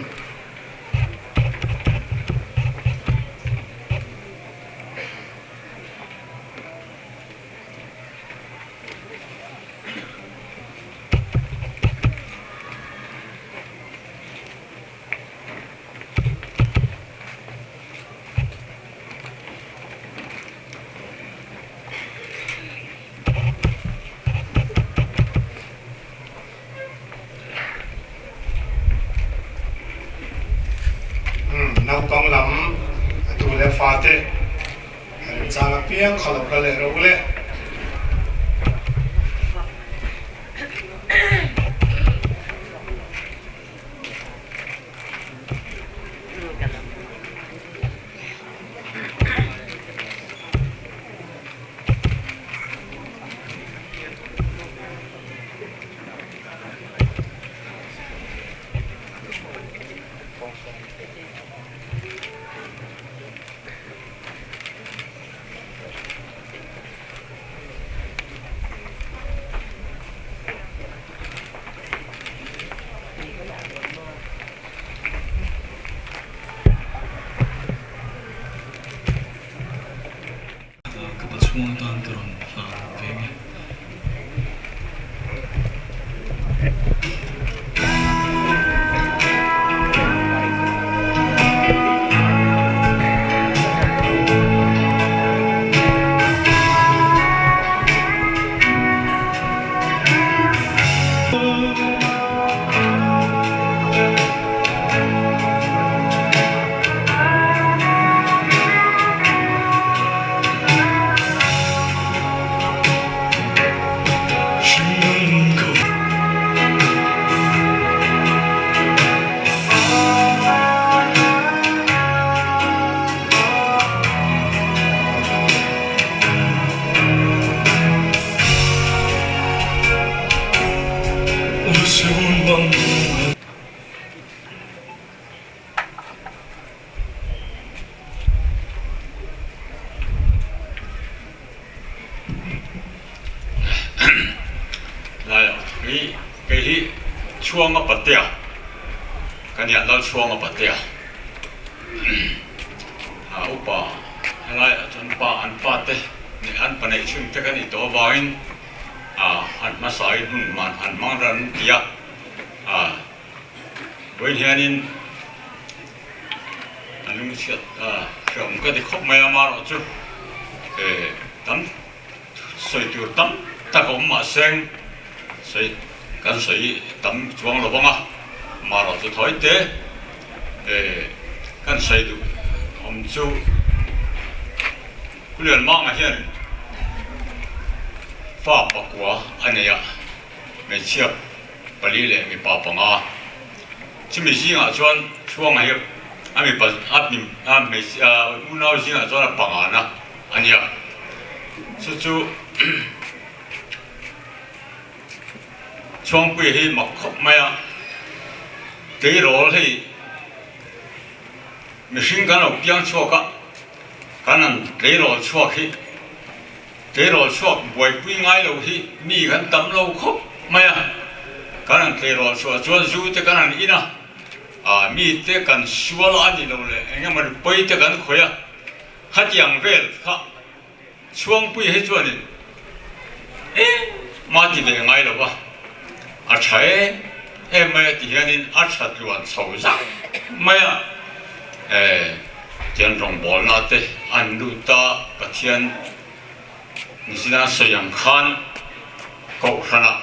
miếng khảo lộc lệ rồi lệ Kebetulan turun vega. cái chuông ở bát tiệt cái nhà lao chuông ở bát tiệt upa lại chọn pa ăn pa te này ăn pa này chung te cái này to vain ăn mà sai hun man ăn mang ran kia với hiện in anh lung chết chồng cái thì khóc mày mà rồi chứ tắm soi tiêu tắm ta cũng mà xem soi cái soi tắm chuông là bông mà rồi tôi thấy thế cái soi được ông chú cái liền mang mà hiện pha bạc quá anh ấy mấy chiếc bali lệ mấy bà bằng chỉ mấy gì chọn chuông này anh ấy bắt mấy unau gì chọn bằng anh ấy chú chuông quỳ hi mặc khóc mày thế rồi thì mình sinh cái nào tiếng chua cáiนั้นthế rồi chua khi thế rồi chua buổi quỳ ngay đâu thì mi cái tấm lâu khóc mày cáiนั้นthế rồi chua du thế cáiนั้นít mi thế cái xua là gì đâu嘞anh em bây thế cái khỏe hát tiếng về ha chuông quỳ hi chua này mà thì về ngay đâu chạy em mày thì hiện nay chạy luôn sâu sắc mày tiền trong bò nát thế anh lưu ta cái tiền như thế nào sử dụng khan cậu khana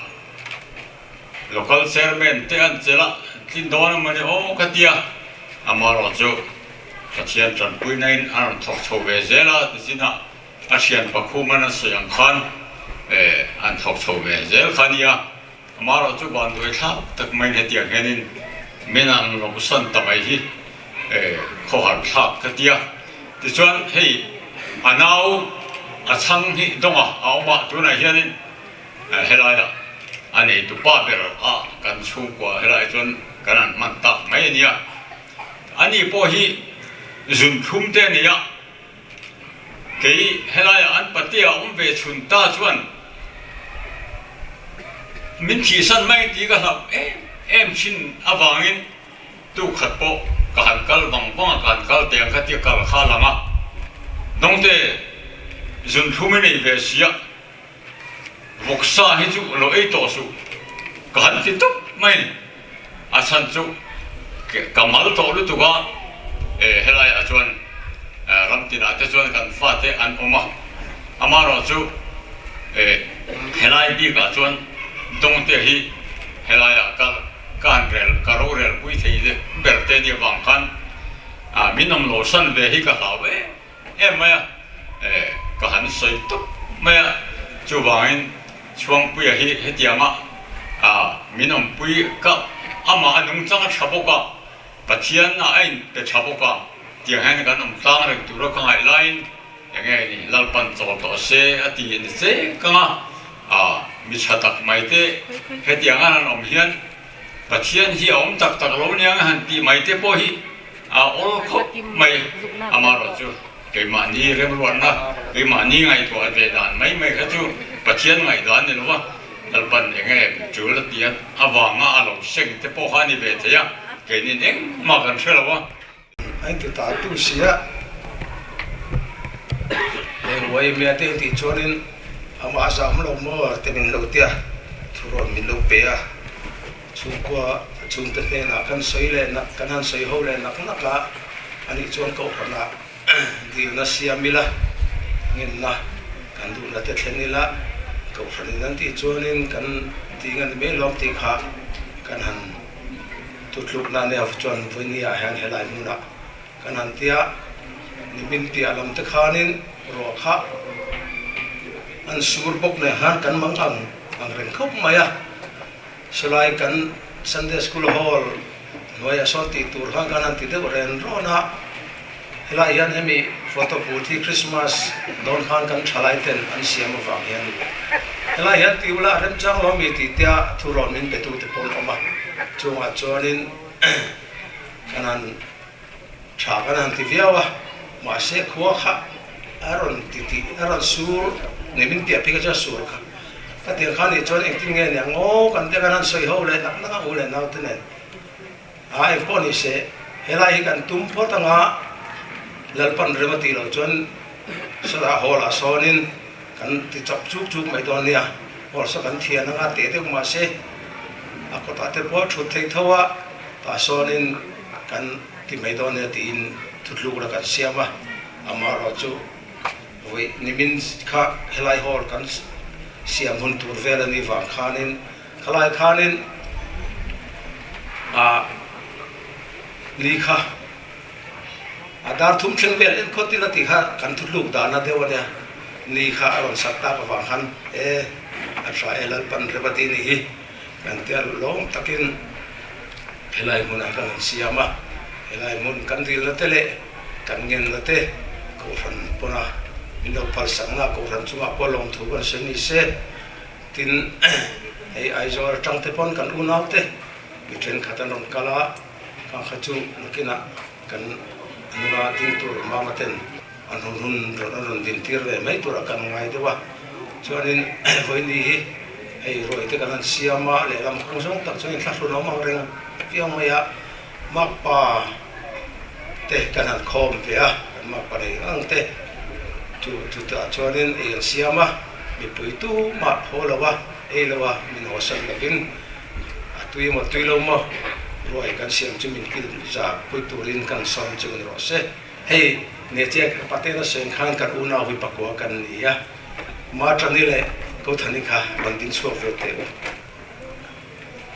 local chairman thế anh chỉ là tin đó mà này cái tiền mà rồi chứ cái tiền trong quỹ này anh thọc thâu về thế là thế nào cái tiền bạc khu mà nó sử dụng khan anh thọc thâu về thế khan ya mà rồi chú bạn tôi tháp tất mình hết tiền cái nên mình ăn nó sân tầm ấy gì khó hẳn tháp cái tiền thì chuyện hey anh nào sang hi đông mà chỗ này hiện nên hay là anh ấy tụ ba bề cái chú qua hay là chuyện cái này mình tập mấy nhỉ anh ấy bỏ hi dùng thum thế này cái hay là anh bắt tiền ông về chuẩn ta chuyện mình chỉ sân mấy tí cái nào em xin avangin tu khát bộ cả hàng cal vàng vàng cả hàng cal tiền cái tiền cal khá lắm nông thế dùng thu mình này về xia vok sa hết chú lo ấy tổ số cả hàng tiền tốt mấy san chú cả mal tổ lu tu cả hay là chuan ram tin à chuan kan pha thế an oma amaro chú hay là đi cả chuan đông thế hi hay là cái rel cái rô rel quý thế gì bể thế đi vàng khăn mình nằm lò sân về hi cái hào em mày ก็หันสวยตุ๊บไม่จูบางช่วงปุยเฮติอามามินอมปุยก็อามาอันนุ่งจังชาบกะปะเทียนน่ะไอ้เป็นชาบกะเตียงให้กันนุ่งจังเลยตัวก็ไฮไลน์อย่างเงี้ยนี่ลัลปันโจต่อเสียตีนี่เสียก็มิชาตักไม่เตะเฮติอางันอมเฮียนปะเทียนที่อมตักตักเราเนี่ยหันตีไม่เตะพอฮีโอ้เขาไม่อามาเราจูเกี่ยมันนี่เรื่องวันนะเกี่ยมันนี่ไงตัวเวดานไม่เขาจูปะเทียนไงดานนี่รู้ว่าลัลปันอย่างเงี้ยจูละเดียนวางเราเซ็งเตะพอฮันนี่เวทีอ่ะเกี่ยนี่เองมากันเชื่อแล้วว่าไอ้ที่ตาตู้เสียเองไว้เมียเต็มที่ชวนนินอามาสามลมว่าเต็มโลเตียทุรนมิโลเปียชุกว่าชุนเตนนักกันสวยเลยนักกันหันสวยหัวเลยนักละอันนี้ชวนเขาคนละดีนัสเซียมิละเงินนะกันดูนัดเทนนี่ละเขาคนนี้นั่นที่ชวนนินกันที่เงินไม่ล้อมที่ขากันหันทุกลูกนั่นเนี่ยชวนวันนี้อาหารเฮลัยมุนะกันหันเตียนิมินเตียลำตะขานินรอขาอันสูรบกเนี่ยหันกันมังอังเร่งคุบมาสลายกัน Sunday School Hall หน่วยสอนติตัวข้างกันนั่นติดเดือดเรนรอนะเฮลัยยันเฮมีโฟโต้บูธที่คริสต์มาสโดนข้างกันฉลายเต็นอันเสียมาฟังยันเฮลัยยันติวละเริ่มจังล้อมีติดเตียทุรนินไปตัวเตปนออกมาจงอาจวนนินกันนั่นฉากกันนั่นติเวียวะมาเสกหัวข้าอารมณ์ติอารมณ์สูรนี่มินเตียพิกจะสูรข้าถ้าเตียงข้านี่จวนเองทิ้งเงี้ยเนี่ยโง่กันเตียกันนั่นสวยหัวเลยนักหัวเลยน่าตื่นเต้นไอ้พวกนี้เสเฮลัยกันตุ้มพอตั้งอ่ะลัลปันเรมตีเราจนสระหัวละโซนินกันติดจับชุกไม่โดนเนี่ยหัวสักกันเทียนนั่งเตะเด็กมาเสอาก็ตัดเตะพอชุดเททัวตาโซนินกันที่ไม่โดนเนี่ยตีนทุกลูกแล้วกันเสียมาอามาเราจูวินิมินข้าเฮลัยฮอลกันเสียมุนตูเวลนี่ฟังขานินขลายขานินลีข้าดาร์ทุ่มเชิงเวลเอ็นโคติลติข้ากันทุกลูกดานาเดวเนี่ยลีข้าอารมณ์สัตตาประวังขันอัศลัลปันเรบตีนี่กันเตลลงตะกินเฮลัยมุนกันเสียมาเฮลัยมุนกันดีละเตเลกันเงินละเตกูฟันปนะมินดพัลสังนากูฟันจุมาพอลงถูกันเสนิเสตินไอจอร์จังเตปอนกันอุณาวเตมิเทนขัดนรกาลากันขจูนักินะกันนุนาทิ้งตัวมามาเต็นอันรุนดินทีร์เวไม่ตัวกันไงเดี๋ยวว่าชวนนินวันนี้ไอ้รวยที่กันเสียมาเลยลำคงส่งตักชวนขัดรุนน้องมาเร่งเพียงไม่ยะมักป่าเตะกันคอมเวียกันมักป่าเลยอังเตะจุดชวนนินไอ้เสียมามีปุยตู้มาพอแล้ววะไอ้แล้ววะมินหัวสันเลยกินตุยมาตุยลงมารวยกันเสียงจุมินกินจากปุยตูรินกันซ้อมจุนรอเซ่เฮ้เนี่ยเจ้าปะเต้นเสียงข้างกันอุณาวิปักวัวกันนี่ยมาตอนนี้เลยก็ทันนี่ค่ะมันดินชัวเวเตอ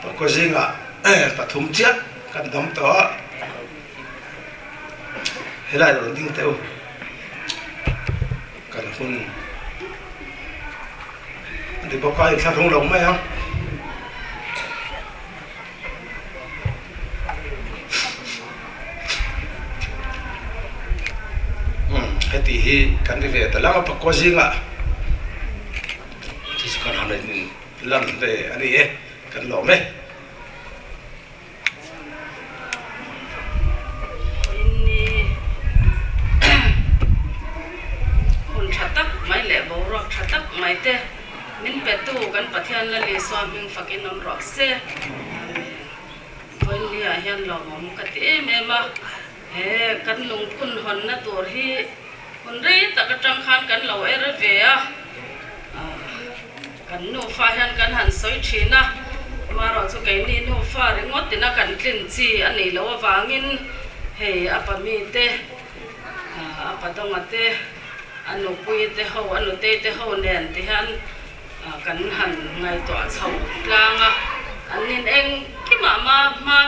ปะก็จริงอ่ะปะทุ่มเจ้ากันดำตัวเฮ้ยเราดิ้งเตอกันหุ่นเดี๋ยวบอกว่าถ้าทุ่งลงไหมครับที่ฮีกันที่เวทแล้วมาปกติสิงะที่สกัดอะไรนี่ลันเดอันนี้กันหล่อไหมคนชัดตักไม่เละบ่รอกชัดตักไม่เตะมินเป็ดตู้กันปะเทียนละเลสวามิงฟักกินนนรอกเซ่วันนี้อาเฮียนหล่อมกติเมมากันลงคุณหอนนะตัวที่คนรีตะกจังคันกันเหล่าเอรเวียกันนูฟ้าหันกันหันสวยชีนะมาเราสุกัยนี่นูฟ้าเรื่องดตินะกันกลิ่นจีอันนี้เราวางินอปมีเตอปตงเตอันนูปุยเตเขาอันนูเตเขาเนียนที่หันกันหันไงตัวเฉาลางอันนี้เองที่มาเห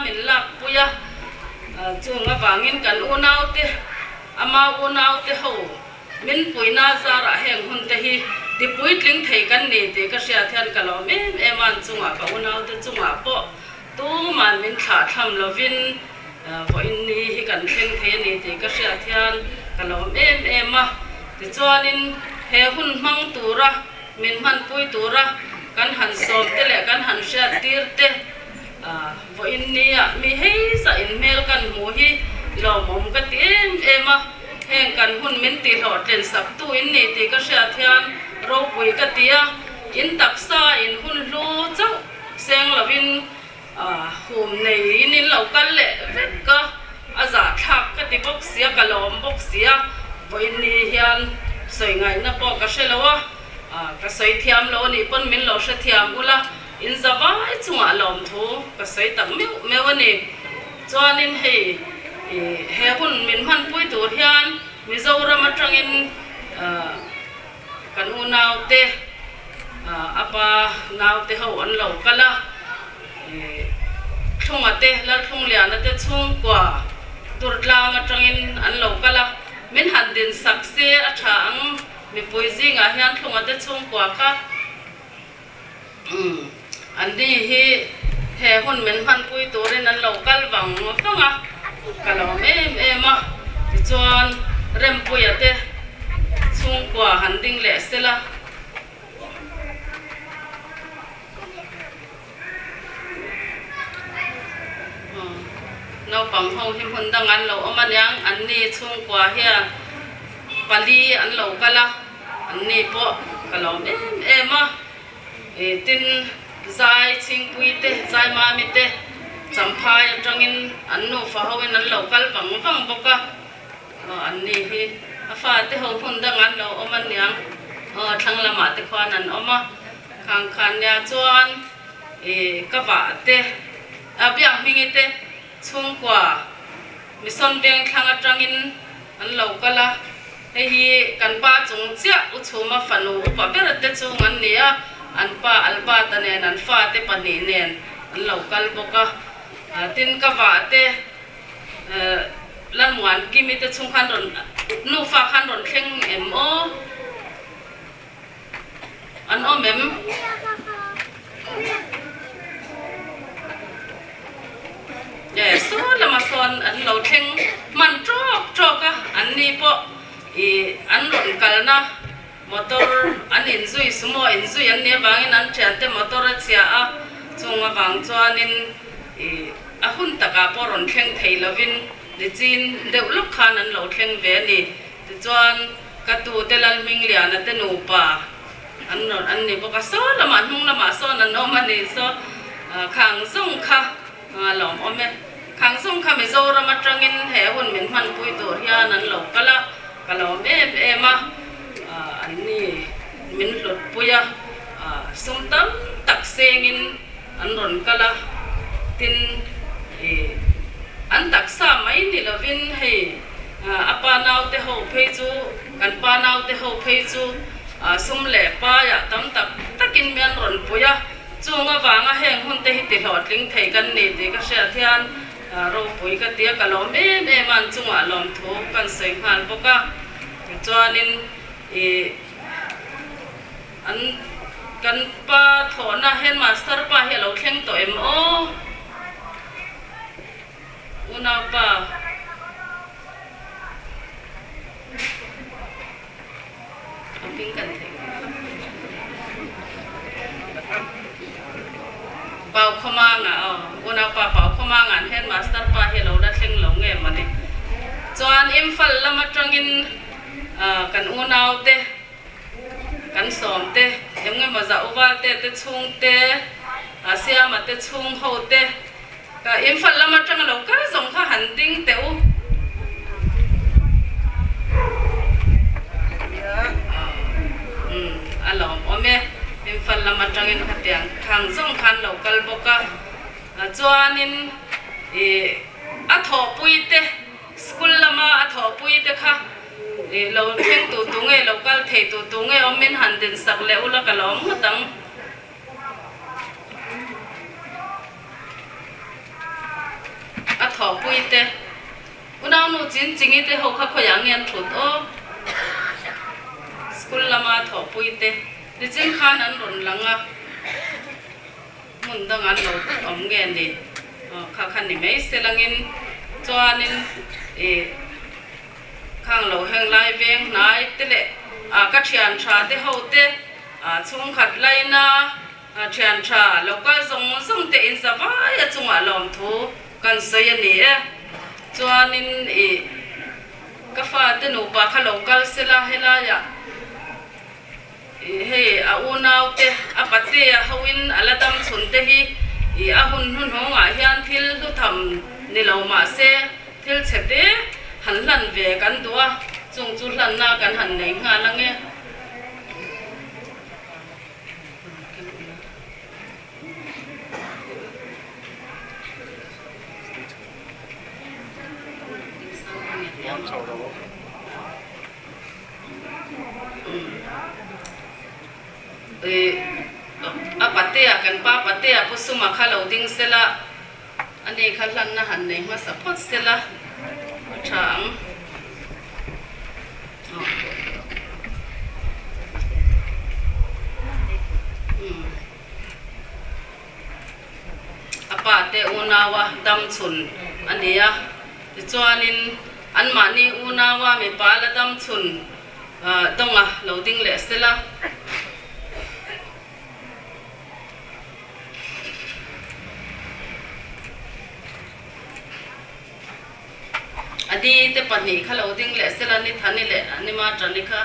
ม็นหลักปุยจึงวางินกันอุณาวเตอามาอุณาวเตเขา min puina zara heng hun te hi ti pui tling thei kan ni te ka sia thian ka lo em an chunga ka unau te chunga po tu man min tha tham lovin vo in ni hi kan thleng thei ni te ka sia thian ka lo em a ti chuanin he hun mang tura min man pui tura kan han som te le kan han sia tir te vo in ni a mi hei sa in mel kan mu hi lo mom ka ti em a heng kan hun min ti lo tlen sak tu in ni ti ka sia thian ro pui ka tia in taksa in hun lu chau seng lovin hum nei in lo kal le vet ka aza thak ka ti bok sia ka lom bok sia vo in ni hian soi ngai na po ka shelawa ka soi thiam lo ni pon min lo sha thiam ula in zawai chunga lom thu ka soi tak meu ani chuanin hei he hun min man pui tur hian mizoram atangin kan u nau te apa nau te ho an lo kala thunga te la thung lian te chung kwa turtlang atangin an lo kala min han din sakse atha ang mi poizinga hian thunga te chung kwa ka an di hi he hun min man pui turin an lo kal wang fanga kalom em a ti chuan rem pui ate chung kwa han ding le sela nau pang ho him hun dang an lo omanyang an ni chung kwa hian pali an lo kala an ni po kalom em a tin zai ching pui te zai ma mi te champhai atangin an nu fa hoin an lo kal wang boka an ni hi afa te ho hun dang an lo omanyang thang lama te khwan an oma khang khan ya chuan ka wa te abyang mingi te chung kwa mison veng thang atangin an lo kala hi kan pa chung chia u chuma fanu pa ber te chung an nia an pa alba ta nen an fa te pani nen an lo kal boka tin ka wa te lan muan kimi te chung khan ron nu fa khan ron thleng em o an o mem so lama son an lo thleng man trok ka an ni po an ron kalna motor an in zui sumo in zui an ne wangin an thian te motor a chia a chunga wang chuanin a hun taka poron thleng thei lovin ni chin deulok khan an lo thleng ve ni ti chuan ka tu te lal ming lian ate nu pa an ni boka so lama hnung lama so an no mani so khang song kha lom ome khang song kha me zo rama tangin he hun min man pui tur hian an lo kala kalom em a an ni min lut puya sum tam tak sengin an ron kala tin an taksa mai ni lovin hei apa nau te ho phei chu kan pa nau te ho phei chu sum le pa ya tam tak takin mian ron puya chunga wanga heng hun te hi ti hlot ling thei kan ni te ka sia thian ro pui ka tia kalom man chunga lom thu kan sei hal boka chuanin an kan pa thona hen master pa he lo thleng to em o una pa aping kan the pau khoma nga una pa pau khoma ngan hen master pa he lo da thleng lo nge mani chuan imphal lama tangin kan unau te kan som te emnge maza uwal te chung te asiama te chung ho te ka imphal lama tang lo ka zong kha han ding te u alom ome imphal lama tangin khatiang khang zong khan lo kal boka chuanin a tho pui te school lama a tho pui te kha lo theng tu nge lo kal thei tu nge omin han din sak le ula kalom matang a tho pui te unau nu chin chingi te ho kha khoyang yan thut o school lama tho puite ni chin khan an ron langa mun dang an lo om nge ni kha khan ni mai selangin chuanin khang lo heng lai veng nai tele ka thian tha te hote chung khat laina thian tha local zong zong te in zawai chunga lom thu kan sei ani chuanin ka fa te no pa kha local sela hela ya he unau te apate hawin aladam chun te hi hun hun honga hian thil du tham ni lo ma se thil chete han lan ve kan dua chung chu hlan na kan han nei nga lange apatea kan pa patea pusuma khalo ding sela ane khalan na han nei ma support sela thang apate unawa dam chun ania chuanin an mani unawa me pala dam chun donga loading le sela adi te pani kha loading le sela ni thani le ani ma trani kha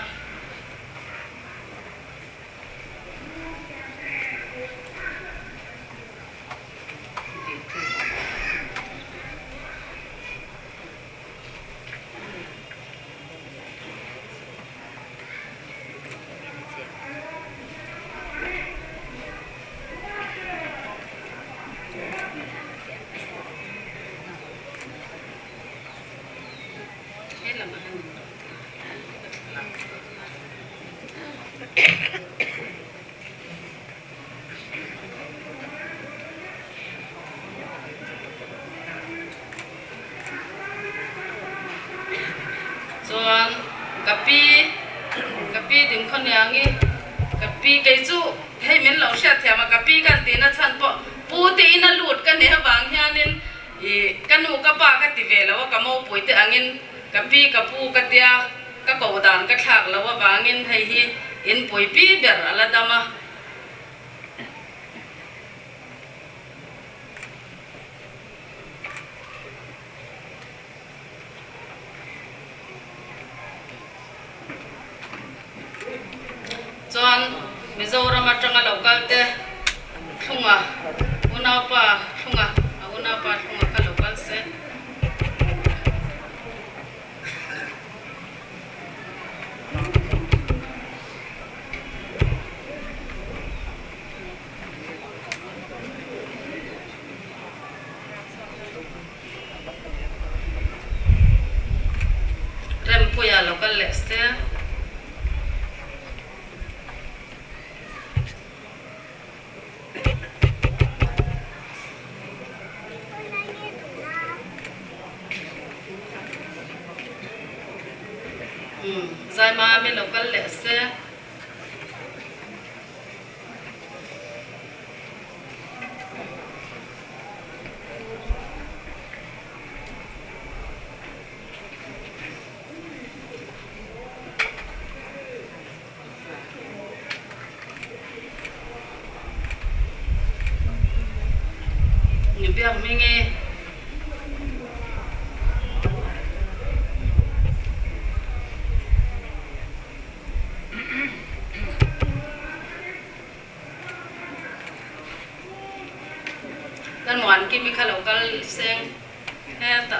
chuan kapi dim khon yangi kapi ke chu hei min lo sha thiama kapi kan tina chan po pu te ina lut kan ne wang hianin kanu ka pa ka ti ve lo ka mo puite angin kapi kapu ka tia ka ko dan ka thak lo wa wangin hei hi in pui pi ber ala dama chuan Mizoram atanga local te thunga unapa thunga ka local se rem puya local le se zai ma me local le se ni biar minge dan wan ki mi kha local seng he ta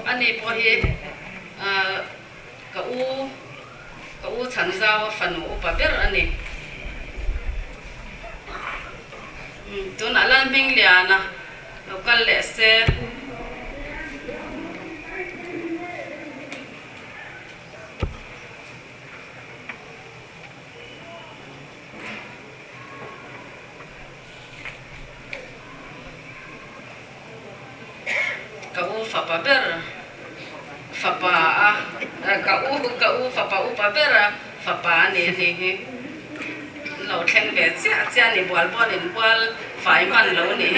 ani po hi ka u chan zawa fanu upa ber ani tu na lan ming liana local le se kau fa pa ber fa pa kau fa pa u pa ber fa pa ne neเราแข่งแบบเสียนี่บอลเล่นบอลฝ่ายมันเรานี่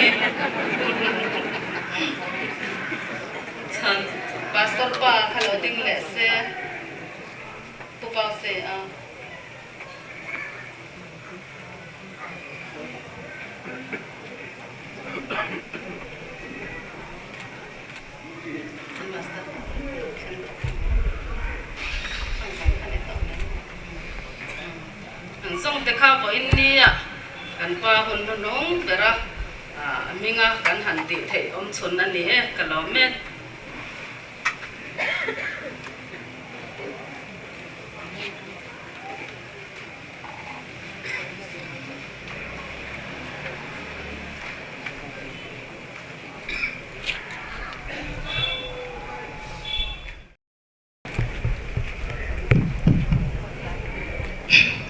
ฉันปาสตอร์ปาเขาเราดิ้งเลสปุ๊บเอาเสียส่งแต่ข้าวพออินนี่อ่ะกันป้าคนน้องเบระมิงอ่ะกันหันติเถอมชนอันนี้กันล้อเม็ด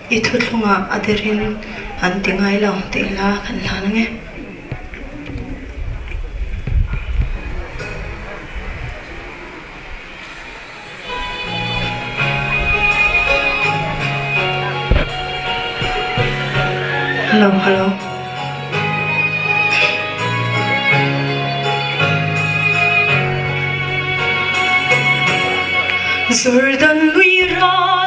itu lunga adirin antingai lang tila kan lanange hello Zurdan luiran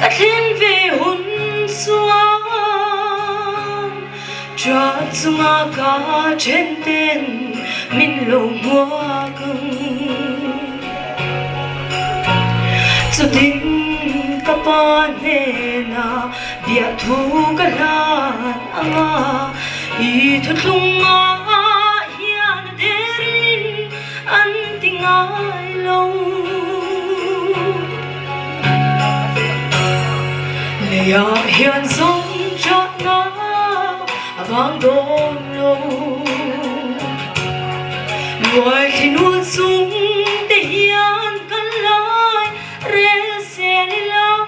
Cắt lên về hôn xoan cho chúng cả trên tên mình lâu mua cưng cho tin các bạn na bia thu cả lan anga i thuật lung hiền derin anh tình ai lâu ya hiền sống cho nó vang đôn lâu ngoài thì nuốt súng để hiền cất lại re xe la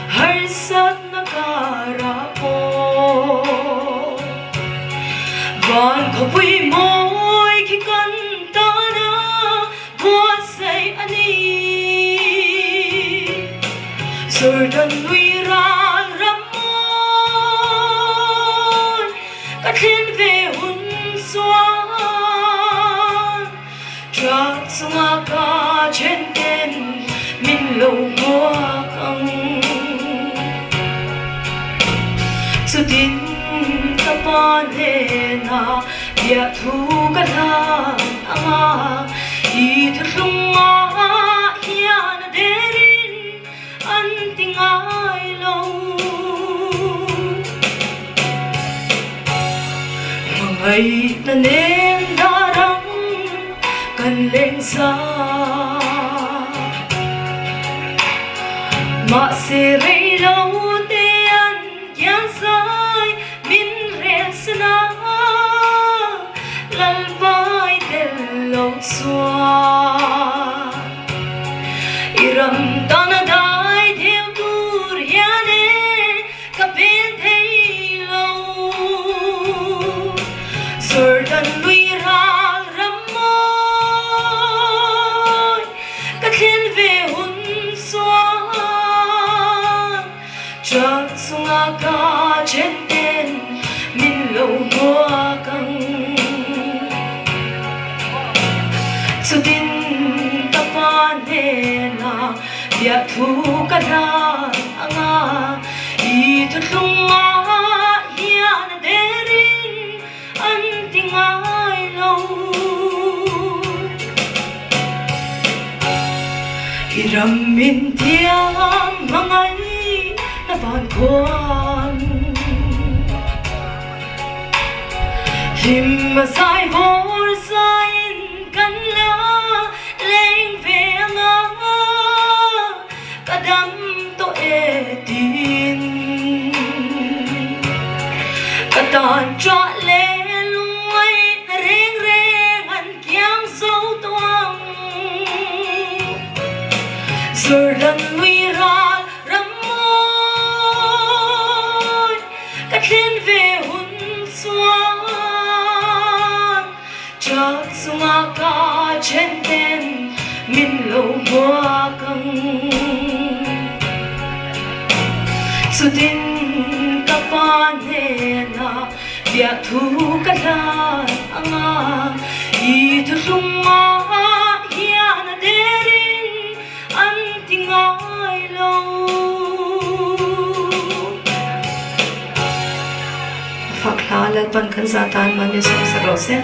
hay sát na carapo van có vui môi khi cắn ta na buat say ani Zurdan luiran ramon cắt lên về hôn xoan cho chúng cả trên tên mình lâu mua căng cho tin ta ban na bia thu cả lan anga i thật lung hiền derin anh tình ai lâu ngày ta nên đã đắng cần lên xa mà sẽ rây lâu tiền gian sai min rèn sana lal bay del lâu xoa iram tana dai theo tur hiane kapin thei lâu Zurdan luiran ramon cắt lên về hôn xoan cho sung cả trên tên mình lâu mua căng cho tin ta ban na bia thu cả lan anga i thật lung hiền derin anh tình ai lâu iram min tiang mangai na ban kwan him sai vor sai kan la lên về ngã cả đám tôi ti tòn cho lệ lối reng reng ăn kiang sâu toang rồi rầm lui ra rầm môi cắt lên về hun xoan chợt sung ca trên tên min lâu hoa căng su tin kapanena bia thu kala anga I thu lunga hian derin an tingai lo fakla lalpan kan zatan man yusuf sarose